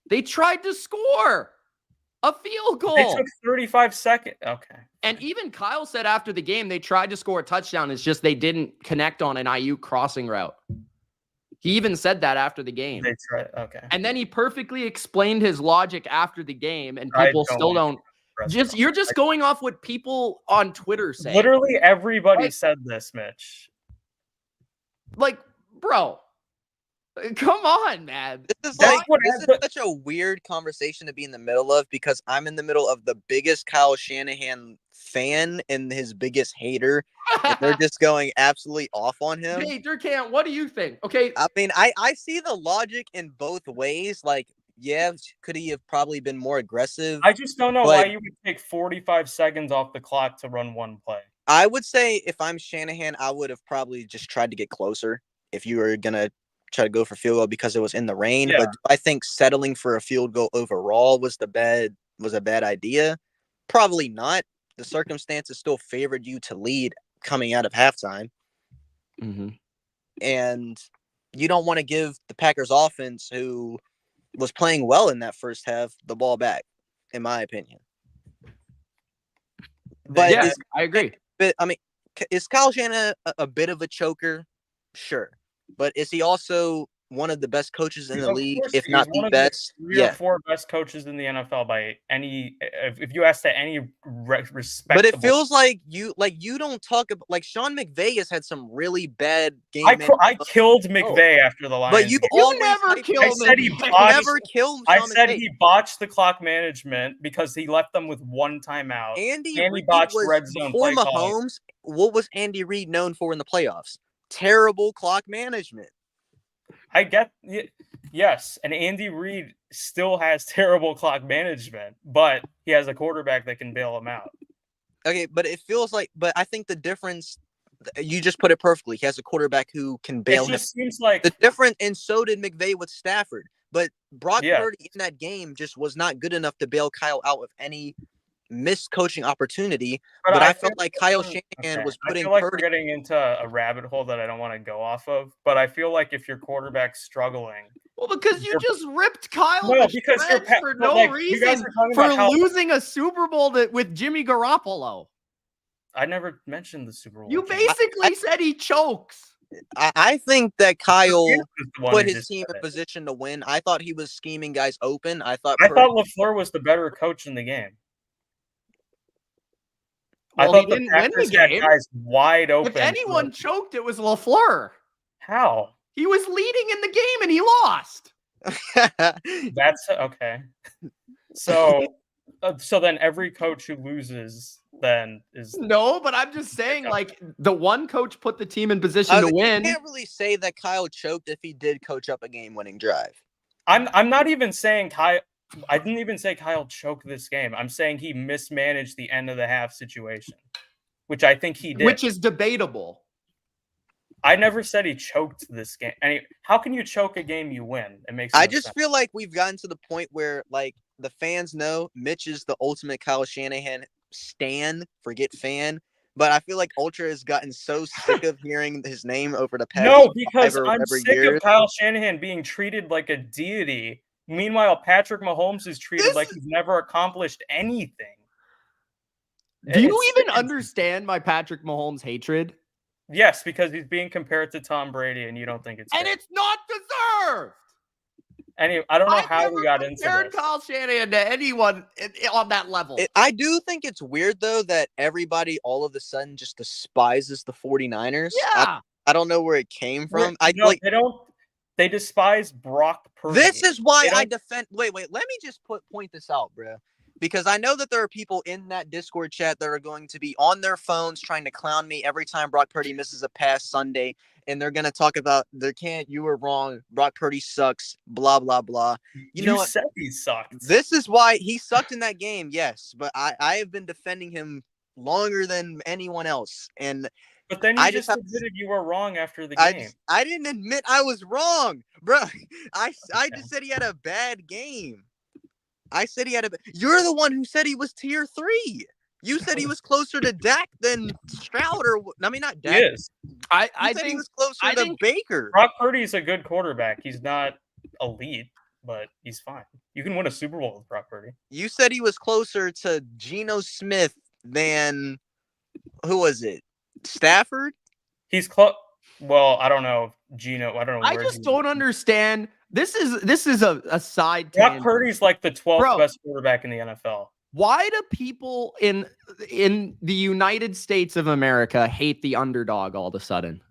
They tried to score a field They goal. took 35 seconds. Okay. And even Kyle said after the game, they tried to score a touchdown. It's just they didn't connect on an IU crossing route. He even said that after the game. They tried. Okay. And then he perfectly explained his logic after the game, and I people don't still like don't. You're just going off what people on Twitter say. Come on, man. This is That's what this is such a weird conversation to be in the middle of because I'm in the middle of the biggest Kyle Shanahan fan and his biggest hater, and they're just going absolutely off on him. Hey, Durcant, what do you think? Okay, I mean, I see the logic in both ways. Like, yeah, could he have probably been more aggressive? I just don't know But- why you would take 45 seconds off the clock to run one play. I would say if I'm Shanahan, I would have probably just tried to get closer if you were gonna try to go for field goal because it was in the rain. Yeah. But I think settling for a field goal overall was a bad idea. Probably not. The circumstances still favored you to lead coming out of halftime, and you don't want to give the Packers offense, who was playing well in that first half, the ball back, in my opinion. But yeah, I agree. But I mean, is Kyle Shanahan a bit of a choker? Sure, but is he also one of the best coaches in the league, if not the best? Three or four best coaches in the NFL by any. If you ask to any respectable. But it feels like you don't talk about like Sean McVay has had some really bad games. I killed McVay after the Lions. But you never killed him. I said he botched the clock management because he left them with one timeout. Andy Reid botched red zone play calling. Mahomes, what was Andy Reid known for in the playoffs? Terrible clock management. I get yes, and Andy Reid still has terrible clock management, but he has a quarterback that can bail him out. Okay, but it feels like, but I think the difference, you just put it perfectly. He has a quarterback who can bail him. It just seems like the difference, and so did McVay with Stafford. But Brock Purdy in that game just was not good enough to bail Kyle out of any missed coaching opportunity. But I felt like Kyle Shanahan was putting. I feel like we're getting into a rabbit hole that I don't want to go off of. But I feel like if your quarterback's struggling, well, because you just ripped Kyle because for no reason for losing a Super Bowl with Jimmy Garoppolo. I never mentioned the Super Bowl. You basically said he chokes. I think that Kyle put his team in position to win. I thought he was scheming guys open. I thought LaFleur was the better coach in the game. Well, I thought the Packers had guys wide open. If anyone choked, it was LaFleur. How? He was leading in the game and he lost. That's okay. So then every coach who loses then is no, but I'm just saying, like, the one coach put the team in position to win. You can't really say that Kyle choked if he did coach up a game-winning drive. I'm not even saying Kyle. I didn't even say Kyle choked this game. I'm saying he mismanaged the end of the half situation, which I think he did. Which is debatable. I never said he choked this game. How can you choke a game you win? It makes. I just feel like we've gotten to the point where, like, the fans know Mitch is the ultimate Kyle Shanahan stan. Forget fan. But I feel like Ultra has gotten so sick of hearing his name over the past. Because I'm sick of Kyle Shanahan being treated like a deity. Meanwhile, Patrick Mahomes is treated like he's never accomplished anything. Do you even understand my Patrick Mahomes hatred? Yes, because he's being compared to Tom Brady, and you don't think it's and fair. It's not deserved. Anyway, I don't know how we got into this. Kyle Shanahan to anyone on that level. I do think it's weird, though, that everybody all of a sudden just despises the 49ers. Yeah. I don't know where it came from. They despise Brock Purdy. This is why I defend. Wait. Let me just point this out, bro. Because I know that there are people in that Discord chat that are going to be on their phones trying to clown me every time Brock Purdy misses a pass Sunday. And they're going to talk about, you were wrong. Brock Purdy sucks, blah, blah, blah. You know what? Said he sucked. This is why he sucked in that game, yes. But I have been defending him longer than anyone else. But then you just admitted you were wrong after the game. I didn't admit I was wrong, bro. I just said he had a bad game. I said he had You're the one who said he was tier 3. You said he was closer to Dak than Stroud, not Dak. He is. I think he was closer to Baker. Brock Purdy is a good quarterback. He's not elite, but he's fine. You can win a Super Bowl with Brock Purdy. You said he was closer to Geno Smith than who was it? Stafford? He's close. Well, I don't know. Geno, I don't know. I just don't understand. This is a side. Brock Purdy's like the 12th best quarterback in the NFL. Why do people in the United States of America hate the underdog all of a sudden?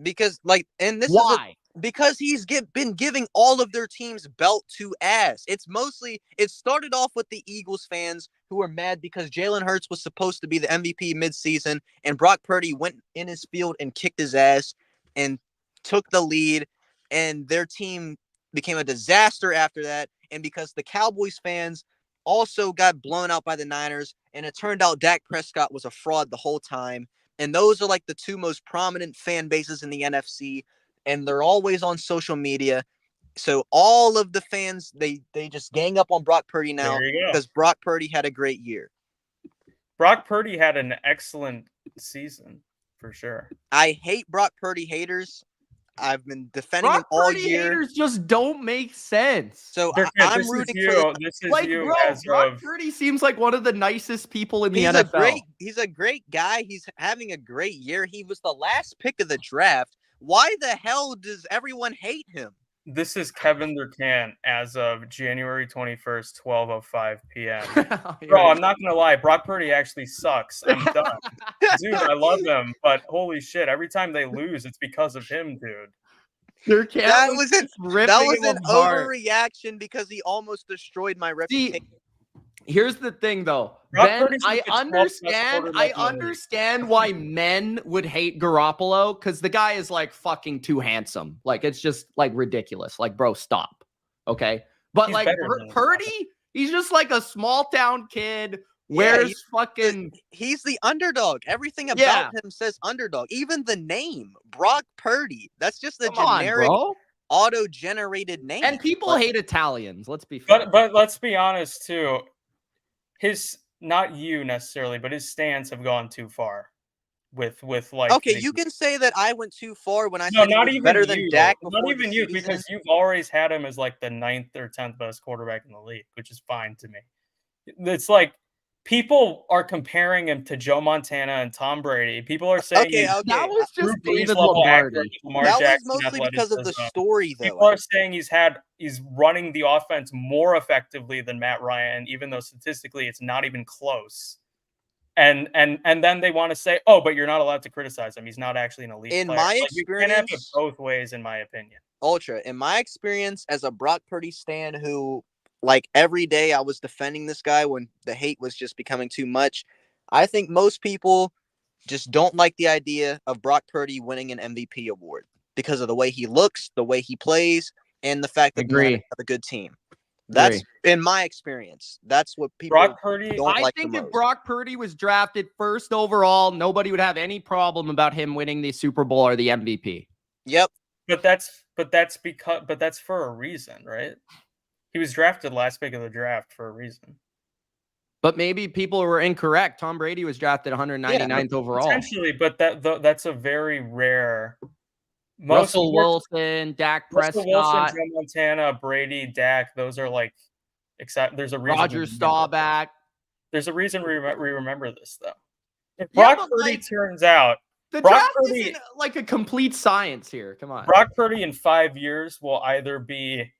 Because why? Because he's been giving all of their teams belt to ass. It started off with the Eagles fans who were mad because Jalen Hurts was supposed to be the MVP midseason, and Brock Purdy went in his field and kicked his ass and took the lead, and their team became a disaster after that. And because the Cowboys fans also got blown out by the Niners, and it turned out Dak Prescott was a fraud the whole time. And those are like the two most prominent fan bases in the NFC. And they're always on social media. So all of the fans, they just gang up on Brock Purdy now because Brock Purdy had a great year. Brock Purdy had an excellent season, for sure. I hate Brock Purdy haters. I've been defending him all year. Haters just don't make sense. So I'm rooting for this is like, you. Bro, Brock Purdy seems like one of the nicest people in the NFL. He's a great guy. He's having a great year. He was the last pick of the draft. Why the hell does everyone hate him? This is Kevin Durcant as of January 21st, 12:05 p.m. Bro, I'm not going to lie. Brock Purdy actually sucks. I'm done. Dude, I love him, but holy shit, every time they lose, it's because of him, dude. Durcant that was an overreaction because he almost destroyed my reputation. Here's the thing, though. Ben, I understand why men would hate Garoppolo because the guy is like fucking too handsome. Like it's just like ridiculous. Like, bro, stop. Okay, but he's like Purdy, he's just like a small town kid. Wears fucking. He's the underdog. Everything about him says underdog. Even the name Brock Purdy. That's just a generic, auto-generated name. And people hate Italians. Let's be fair. But let's be honest too. His not you necessarily, but his stands have gone too far with like. Okay, you can say that I went too far when I said he was better than Dak. Not even you, because you've always had him as like the 9th or 10th best quarterback in the league, which is fine to me. It's like people are comparing him to Joe Montana and Tom Brady. People are saying that was just David Lombardi. That was mostly because of the story, though. People are saying he's running the offense more effectively than Matt Ryan, even though statistically it's not even close. And then they want to say, oh, but you're not allowed to criticize him. He's not actually an elite player. My experience, you can't have it both ways, in my opinion. Ultra, in my experience as a Brock Purdy stan who, like, every day I was defending this guy when the hate was just becoming too much. I think most people just don't like the idea of Brock Purdy winning an MVP award because of the way he looks, the way he plays, and the fact that he have a good team. That's in my experience. That's what people don't like the most. I think if Brock Purdy was drafted first overall, nobody would have any problem about him winning the Super Bowl or the MVP. Yep. But that's for a reason, right? He was drafted last pick of the draft for a reason. But maybe people were incorrect. Tom Brady was drafted 199th overall. Potentially, but that's a very rare. Russell Wilson, Dak Prescott, Joe Montana, Brady, Dak. Those are like, there's a reason. Roger Staubach. There's a reason we remember this, though. If Brock Purdy turns out, the draft isn't like a complete science here. Come on. Brock Purdy in 5 years will either be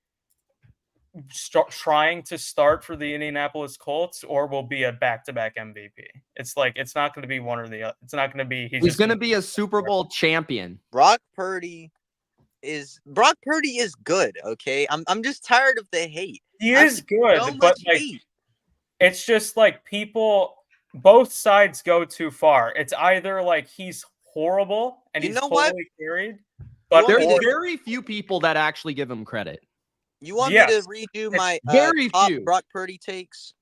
trying to start for the Indianapolis Colts or will be a back-to-back MVP. It's like, it's not going to be one or the other. It's not going to be. He's going to be a Super Bowl champion. Brock Purdy is good. Okay, I'm just tired of the hate. He is good, but like, it's just like both sides go too far. It's either like he's horrible and he's totally carried, but there's very few people that actually give him credit. You want me to redo my top Brock Purdy takes?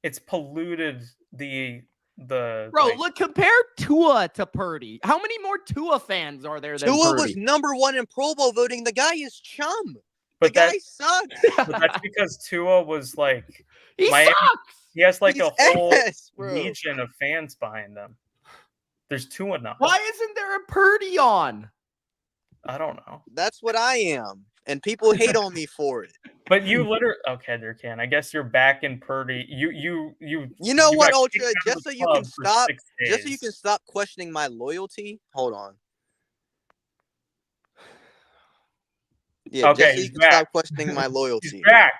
It's polluted the bro. Look, compare Tua to Purdy. How many more Tua fans are there than Tua Purdy? was #1 in Pro Bowl voting. The guy is chum. But the guy sucks. But that's because Tua was like sucks. He has like a whole legion of fans behind them. There's Tua now. Why isn't there a Purdy on? I don't know. That's what I am. And people hate on me for it. But you literally, okay, there can. I guess you're back in Purdy. You know what, Ultra? Just so you can stop questioning my loyalty. Hold on. Yeah, okay, just so you can stop questioning my loyalty. He's back.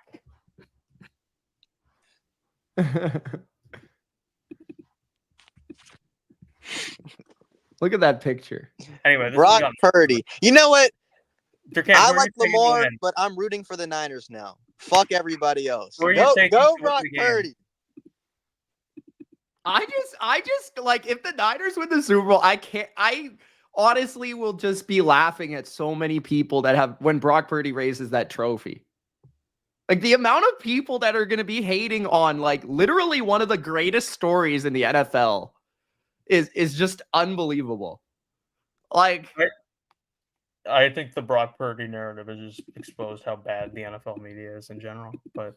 Look at that picture. Anyway, Brock Purdy. You know what? Durcant, I who are like you taking to Lamar, win? but I'm rooting for the Niners now. Fuck everybody else. Who are you taking Go to win Brock the game? Purdy. I just like if the Niners win the Super Bowl, I honestly will just be laughing at so many people that have when Brock Purdy raises that trophy. Like the amount of people that are going to be hating on like literally one of the greatest stories in the NFL is just unbelievable. Like I think the Brock Purdy narrative has just exposed how bad the NFL media is in general. But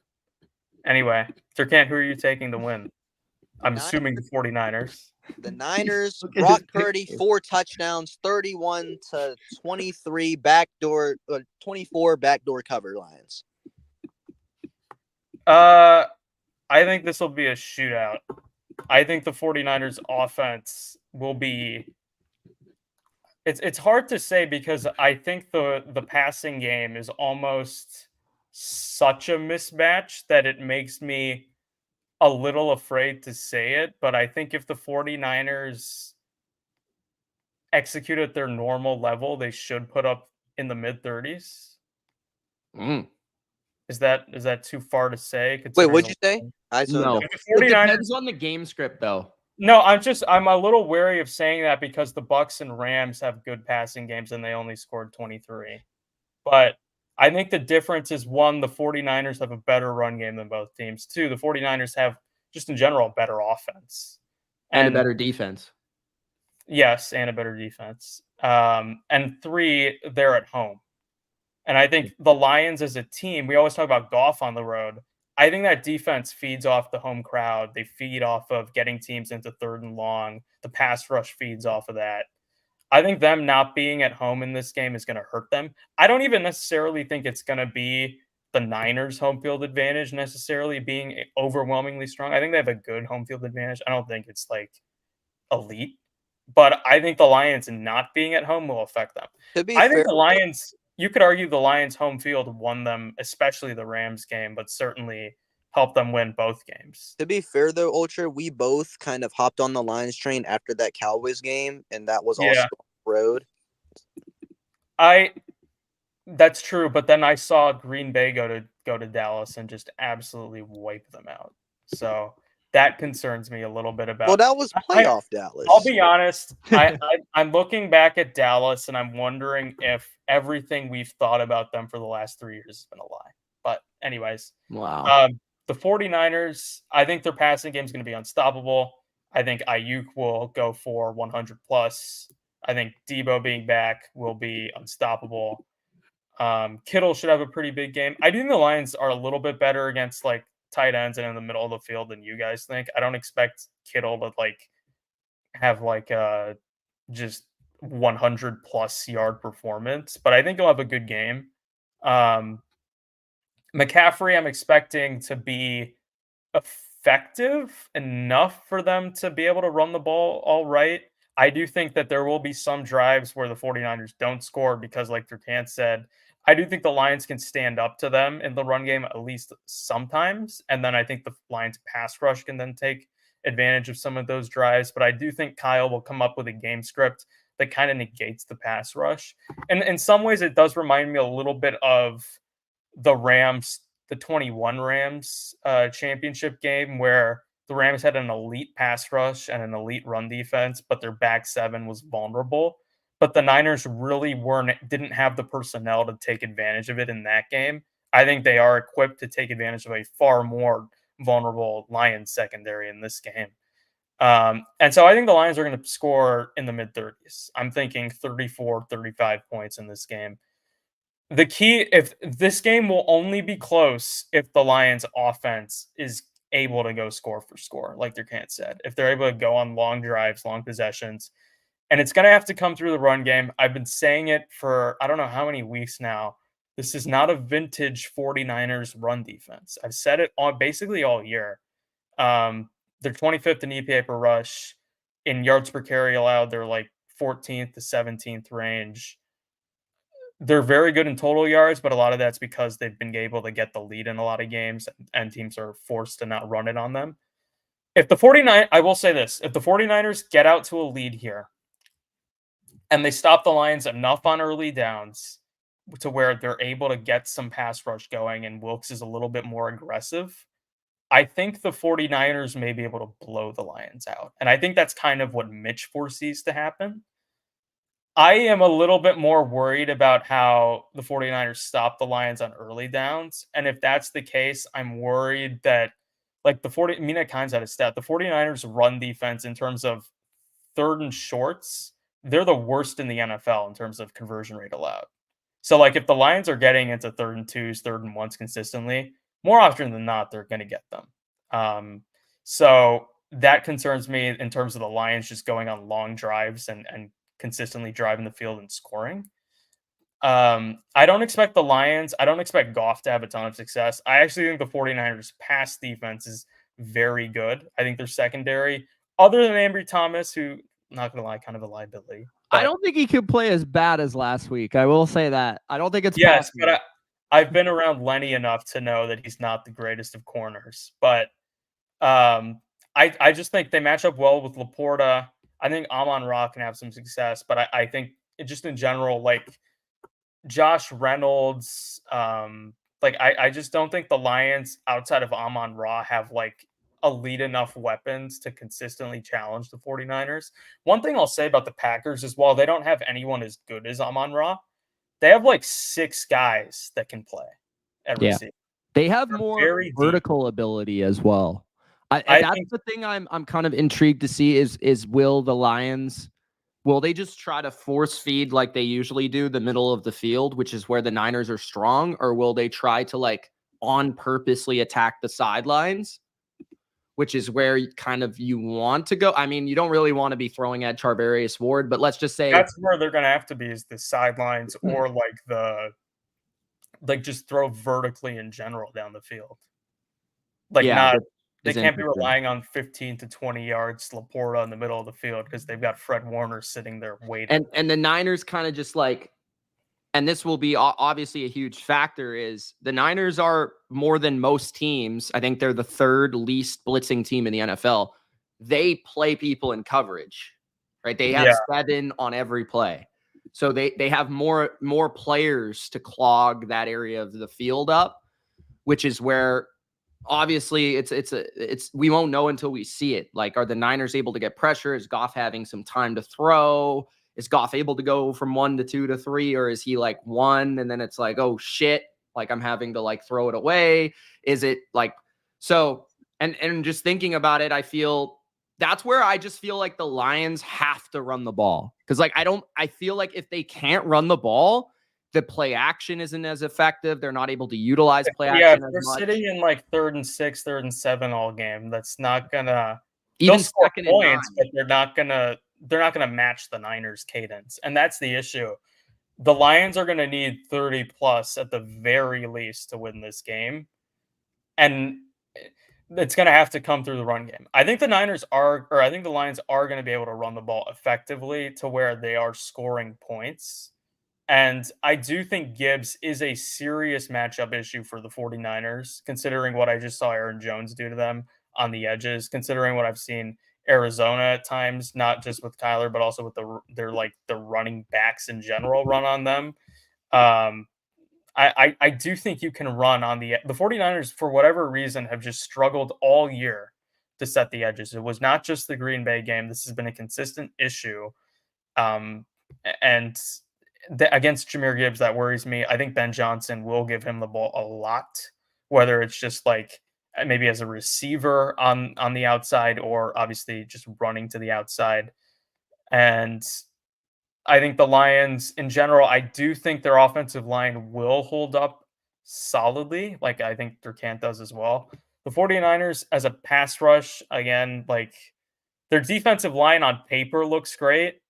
anyway, Durcant, who are you taking to win? I'm assuming the 49ers. The Niners, Look at Brock his Purdy, picture. 4 touchdowns, 31-23 backdoor, 24 backdoor cover Lions. I think this will be a shootout. I think the 49ers offense will be it's hard to say because I think the passing game is almost such a mismatch that it makes me a little afraid to say it, but I think if the 49ers execute at their normal level, they should put up in the mid 30s. Is that too far to say? Wait, what'd you say? I don't No, know. it depends on the game script though. No, I'm a little wary of saying that because the Bucks and Rams have good passing games and they only scored 23. But I think the difference is one, the 49ers have a better run game than both teams. Two, the 49ers have just in general a better offense. And a better defense. Yes, and a better defense. And three, they're at home. And I think the Lions as a team, we always talk about Goff on the road. I think that defense feeds off the home crowd. They feed off of getting teams into 3rd and long. The pass rush feeds off of that. I think them not being at home in this game is going to hurt them. I don't even necessarily think it's going to be the Niners' home field advantage necessarily being overwhelmingly strong. I think they have a good home field advantage. I don't think it's like elite. But I think the Lions not being at home will affect them. I think the Lions, you could argue the Lions' home field won them, especially the Rams game, but certainly helped them win both games. To be fair, though, Ultra, we both kind of hopped on the Lions train after that Cowboys game, and that was also road. That's true, but then I saw Green Bay go to Dallas and just absolutely wipe them out. So that concerns me a little bit about. Well, that was playoff Dallas. I'll be honest. I'm looking back at Dallas and I'm wondering if everything we've thought about them for the last 3 years has been a lie. But anyways, wow. The 49ers, I think their passing game is going to be unstoppable. I think Ayuk will go for 100 plus. I think Debo being back will be unstoppable. Kittle should have a pretty big game. I do think the Lions are a little bit better against like tight ends and in the middle of the field than you guys think. I don't expect Kittle to like have like a just 100 plus yard performance, but I think he'll have a good game. McCaffrey, I'm expecting to be effective enough for them to be able to run the ball all right. I do think that there will be some drives where the 49ers don't score because, like Durcant said, I do think the Lions can stand up to them in the run game at least sometimes. And then I think the Lions pass rush can then take advantage of some of those drives. But I do think Kyle will come up with a game script that kind of negates the pass rush. And in some ways, it does remind me a little bit of the Rams, the 21 Rams championship game where the Rams had an elite pass rush and an elite run defense, but their back seven was vulnerable. But the Niners really didn't have the personnel to take advantage of it in that game. I think they are equipped to take advantage of a far more vulnerable Lions secondary in this game. And so I think the Lions are going to score in the mid 30s. I'm thinking 34, 35 points in this game. The key, if this game will only be close if the Lions offense is able to go score for score, like Durcant said, if they're able to go on long drives, long possessions, and it's going to have to come through the run game. I've been saying it for, I don't know how many weeks now. This is not a vintage 49ers run defense. I've said it basically all year. They're 25th in EPA per rush. In yards per carry allowed, they're like 14th to 17th range. They're very good in total yards, but a lot of that's because they've been able to get the lead in a lot of games and teams are forced to not run it on them. I will say this, if the 49ers get out to a lead here and they stop the Lions enough on early downs to where they're able to get some pass rush going and Wilkes is a little bit more aggressive, I think the 49ers may be able to blow the Lions out. And I think that's kind of what Mitch foresees to happen. I am a little bit more worried about how the 49ers stop the Lions on early downs. And if that's the case, I'm worried that like Mina Kimes had a stat. The 49ers run defense in terms of third and shorts, they're the worst in the NFL in terms of conversion rate allowed. So like if the Lions are getting into third and twos, third and ones consistently, more often than not, they're going to get them. So that concerns me in terms of the Lions just going on long drives and consistently driving the field and scoring. I don't expect Goff to have a ton of success. I actually think the 49ers pass defense is very good. I think their secondary, other than Ambry Thomas, who, not going to lie, kind of a liability. I don't think he could play as bad as last week. I will say that. I don't think it's yes, possible. but I've been around Lenny enough to know that he's not the greatest of corners. But I just think they match up well with Laporta. I think Amon-Ra can have some success, but I think just in general, like Josh Reynolds, I just don't think the Lions outside of Amon-Ra have like elite enough weapons to consistently challenge the 49ers. One thing I'll say about the Packers is while they don't have anyone as good as Amon-Ra, they have like 6 guys that can play at receiver. They have more vertical ability as well. That's the thing I'm kind of intrigued to see is will the Lions, will they just try to force feed like they usually do the middle of the field, which is where the Niners are strong, or will they try to like on purposely attack the sidelines, which is where you want to go? I mean, you don't really want to be throwing at Charvarius Ward, but let's just say that's where they're going to have to be, is the sidelines or just throw vertically in general down the field. They can't be relying on 15 to 20 yards Laporta in the middle of the field because they've got Fred Warner sitting there waiting. And the Niners kind of just like, and this will be obviously a huge factor, is the Niners are more than most teams. I think they're the 3rd least blitzing team in the NFL. They play people in coverage, right? They have 7 on every play. So they have more players to clog that area of the field up, which is where obviously it's we won't know until we see it. Like, are the Niners able to get pressure? Is Goff having some time to throw? Is Goff able to go from 1 to 2 to 3, or is he like 1 and then it's like, oh shit, like I'm having to like throw it away? Is it like so? And just thinking about it, I feel that's where I just feel like the Lions have to run the ball, because like I feel like if they can't run the ball, the play action isn't as effective. They're not able to utilize play action as much. They're sitting in like 3rd and 6, 3rd and 7 all game. That's not gonna even score second points, and 9. but they're not gonna match the Niners' cadence, and that's the issue. The Lions are gonna need 30 plus at the very least to win this game, and it's gonna have to come through the run game. I think the Lions are gonna be able to run the ball effectively to where they are scoring points. And I do think Gibbs is a serious matchup issue for the 49ers, considering what I just saw Aaron Jones do to them on the edges, considering what I've seen Arizona at times, not just with Kyler, but also with the running backs in general run on them. I do think you can run on the 49ers, for whatever reason, have just struggled all year to set the edges. It was not just the Green Bay game. This has been a consistent issue. And against Jahmyr Gibbs, that worries me. I think Ben Johnson will give him the ball a lot, whether it's just like maybe as a receiver on the outside or obviously just running to the outside. And I think the Lions in general, I do think their offensive line will hold up solidly. Like I think Durcant does as well. The 49ers as a pass rush, again, like their defensive line on paper looks great.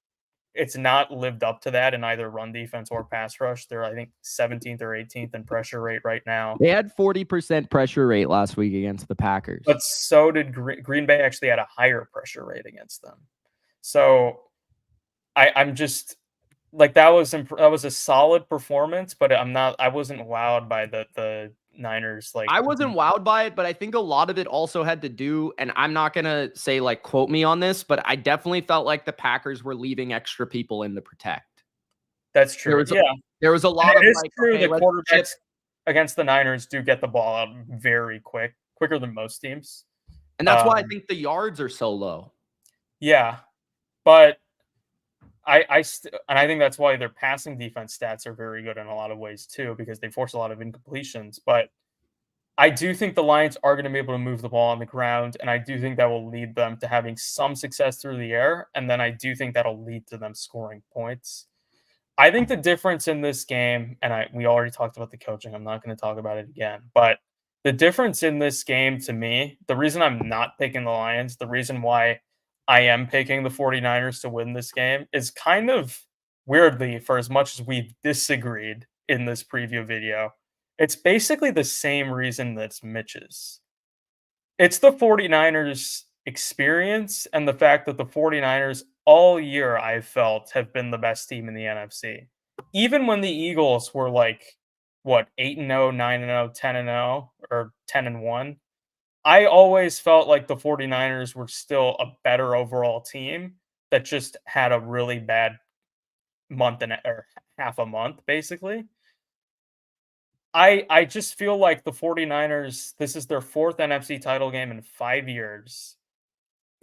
It's not lived up to that in either run defense or pass rush. They're, I think, 17th or 18th in pressure rate right now. They had 40% pressure rate last week against the Packers. But so did Green Bay. Actually had a higher pressure rate against them. So I'm just like, that was a solid performance, but I wasn't wowed by the Niners. Like, I wasn't wowed by it, but I think a lot of it also had to do, and I'm not going to say like quote me on this, but I definitely felt like the Packers were leaving extra people in to protect. That's true. There was a lot of it is like, true okay, the quarterbacks against the Niners do get the ball out very quicker than most teams. and that's why I think the yards are so low. Yeah, but I think that's why their passing defense stats are very good in a lot of ways too, because they force a lot of incompletions. But I do think the Lions are going to be able to move the ball on the ground, and I do think that will lead them to having some success through the air, and then I do think that'll lead to them scoring points. I think the difference in this game, and we already talked about the coaching, I'm not going to talk about it again, but the difference in this game to me, the reason I'm not picking the Lions, the reason why I am picking the 49ers to win this game is kind of weirdly, for as much as we've disagreed in this preview video, it's basically the same reason that's Mitch's. It's the 49ers experience and the fact that the 49ers all year I've felt have been the best team in the NFC. Even when the Eagles were like, what, 8-0, 9-0, 10-0, or 10-1, I always felt like the 49ers were still a better overall team that just had a really bad month or half a month, basically. I just feel like the 49ers, this is their 4th NFC title game in 5 years.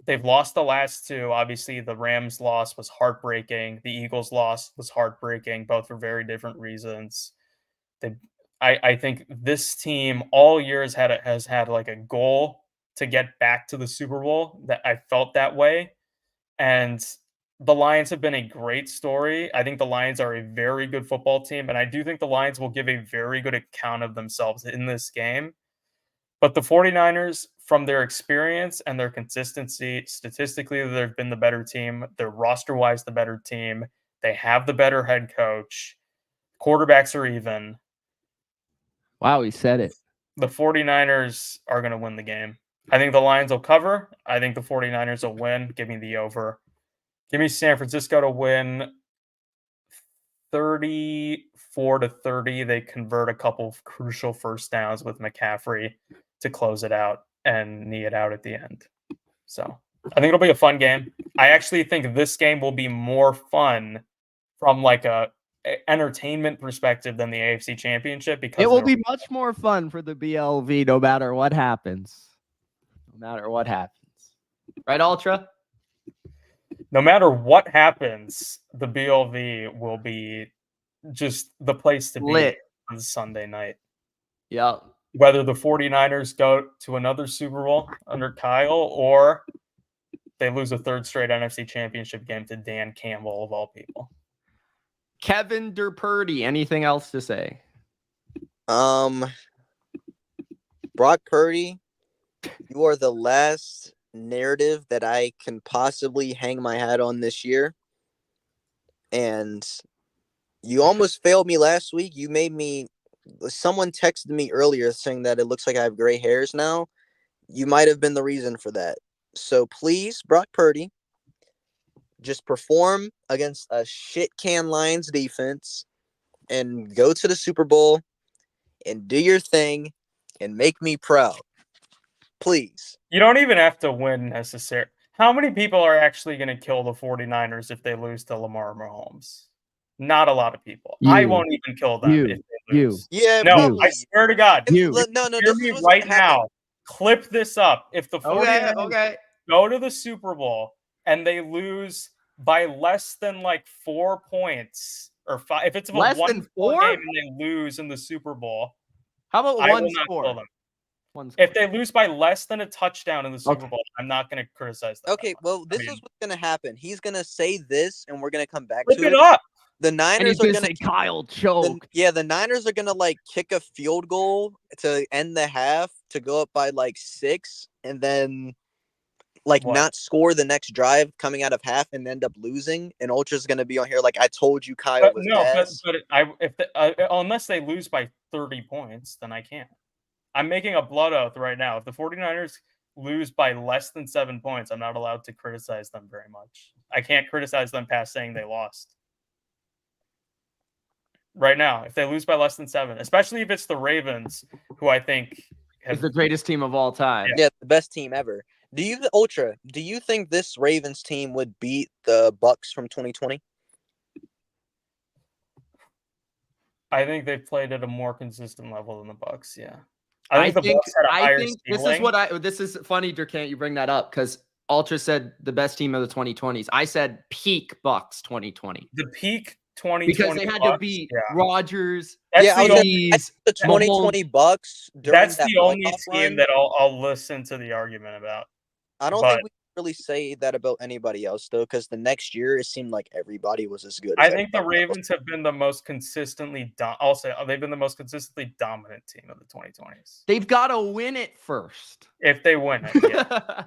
They've lost the last 2. Obviously, the Rams loss was heartbreaking. The Eagles loss was heartbreaking, both for very different reasons. I think this team all years has had like a goal to get back to the Super Bowl. That I felt that way. And the Lions have been a great story. I think the Lions are a very good football team, and I do think the Lions will give a very good account of themselves in this game. But the 49ers, from their experience and their consistency, statistically, they've been the better team. They're roster-wise the better team. They have the better head coach. Quarterbacks are even. Wow, he said it. The 49ers are going to win the game. I think the Lions will cover. I think the 49ers will win. Give me the over. Give me San Francisco to win 34-30. They convert a couple of crucial first downs with McCaffrey to close it out and knee it out at the end. So I think it'll be a fun game. I actually think this game will be more fun from like a entertainment perspective than the AFC Championship, because it will be much more fun for the BLV no matter what happens. No matter what happens. Right, Ultra? No matter what happens, the BLV will be just the place to be on Sunday night. Yeah. Whether the 49ers go to another Super Bowl under Kyle or they lose a 3rd straight NFC Championship game to Dan Campbell, of all people. Kevin Durpurdy, anything else to say? Brock Purdy, you are the last narrative that I can possibly hang my hat on this year. And you almost failed me last week. You made me. Someone texted me earlier saying that it looks like I have gray hairs now. You might have been the reason for that. So please, Brock Purdy, just perform against a shit can Lions defense and go to the Super Bowl and do your thing and make me proud. Please. You don't even have to win necessarily. How many people are actually going to kill the 49ers if they lose to Lamar Mahomes? Not a lot of people. I won't even kill them if they lose. Yeah, no, probably. I swear to God. No, hear me right now. Clip this up. If the 49ers go to the Super Bowl and they lose by less than like 4 points or 5, if it's a less 1 than 4 game and they lose in the Super Bowl, how about I one will not score? kill them. If they lose by less than a touchdown in the Super Bowl, I'm not going to criticize them. Okay, well, this is what's going to happen. He's going to say this, and we're going to come back to it. Up. The Niners are going to say Kyle choke. The Niners are going to like kick a field goal to end the half to go up by like 6, and then like not score the next drive coming out of half and end up losing. And Ultra's going to be on here like, I told you Kyle was ass. Unless they lose by 30 points, then I can't. I'm making a blood oath right now. If the 49ers lose by less than 7 points, I'm not allowed to criticize them very much. I can't criticize them past saying they lost. Right now, if they lose by less than 7, especially if it's the Ravens, who I think is the greatest team of all time. Yeah, the best team ever. Do you think this Ravens team would beat the Bucks from 2020? I think they've played at a more consistent level than the Bucks. Yeah, I think the Bucks had a I higher think ceiling. this is funny, Durcant, you bring that up because Ultra said the best team of the 2020s. I said peak Bucks 2020 The peak 2020 because they had to Bucks, beat yeah. Rodgers, That's Yeah, I the was only, Breeze, the 2020 Bucks during that's that the only playoff team run. that I'll listen to the argument about. I don't But think we can really say that about anybody else though, because the next year it seemed like everybody was as good as I think the everybody else. Ravens have been the most consistently I'll say they've been the most consistently dominant team of the 2020s. they've got to win it first. If they win it, yeah.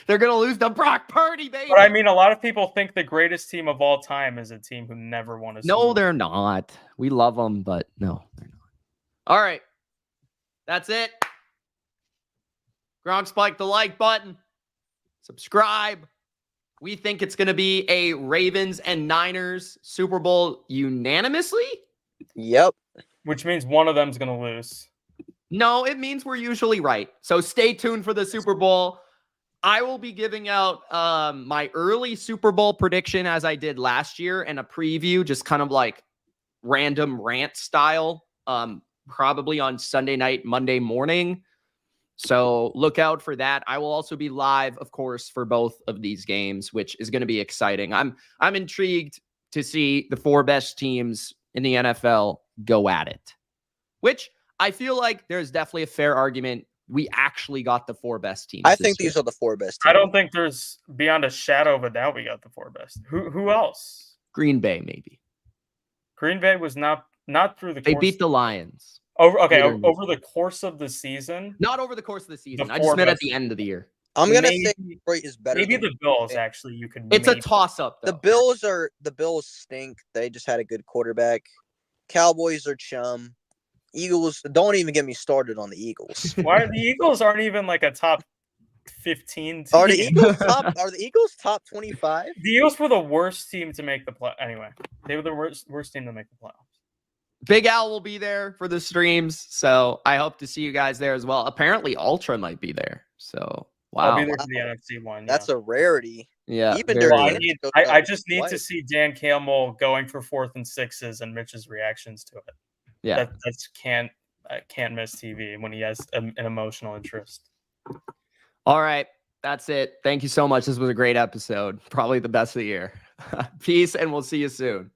They're going to lose the Brock Purdy, baby. But I mean, a lot of people think the greatest team of all time is a team who never won a Super Bowl. No, they're not. We love them, but no, they're not. All right. That's it. Gronk spike the like button. Subscribe. We think it's going to be a Ravens and Niners Super Bowl unanimously. Yep. Which means one of them's going to lose. No, it means we're usually right. So stay tuned for the Super Bowl. I will be giving out my early Super Bowl prediction as I did last year and a preview, just kind of like random rant style, probably on Sunday night, Monday morning. So look out for that. I will also be live, of course, for both of these games, which is going to be exciting. I'm intrigued to see the four best teams in the NFL go at it, which I feel like there's definitely a fair argument. We actually got the four best teams. I think these are the four best teams. I don't think there's beyond a shadow of a doubt we got the four best. Who else? Green Bay, maybe. Green Bay was not through the They course. beat the Lions. Over the course of the season. Not over the course of the season. I just meant at the end of the year. I'm gonna say Detroit is better. Maybe than the Bills actually. You could. It's a toss-up. The Bills stink. They just had a good quarterback. Cowboys are chum. Eagles, don't even get me started on the Eagles. Why the Eagles aren't even like a top 15 team? Are the Eagles top 25? The Eagles were the worst team to make the play. Anyway, they were the worst team to make the playoffs. Big Al will be there for the streams, so I hope to see you guys there as well. Apparently, Ultra might be there. So wow, I'll be there for the NFC one. That's a rarity. Yeah, even I just need to see Dan Campbell going for 4th and 6s and Mitch's reactions to it. Yeah, that's can't miss TV when he has an emotional interest. All right, that's it. Thank you so much. This was a great episode. Probably the best of the year. Peace, and we'll see you soon.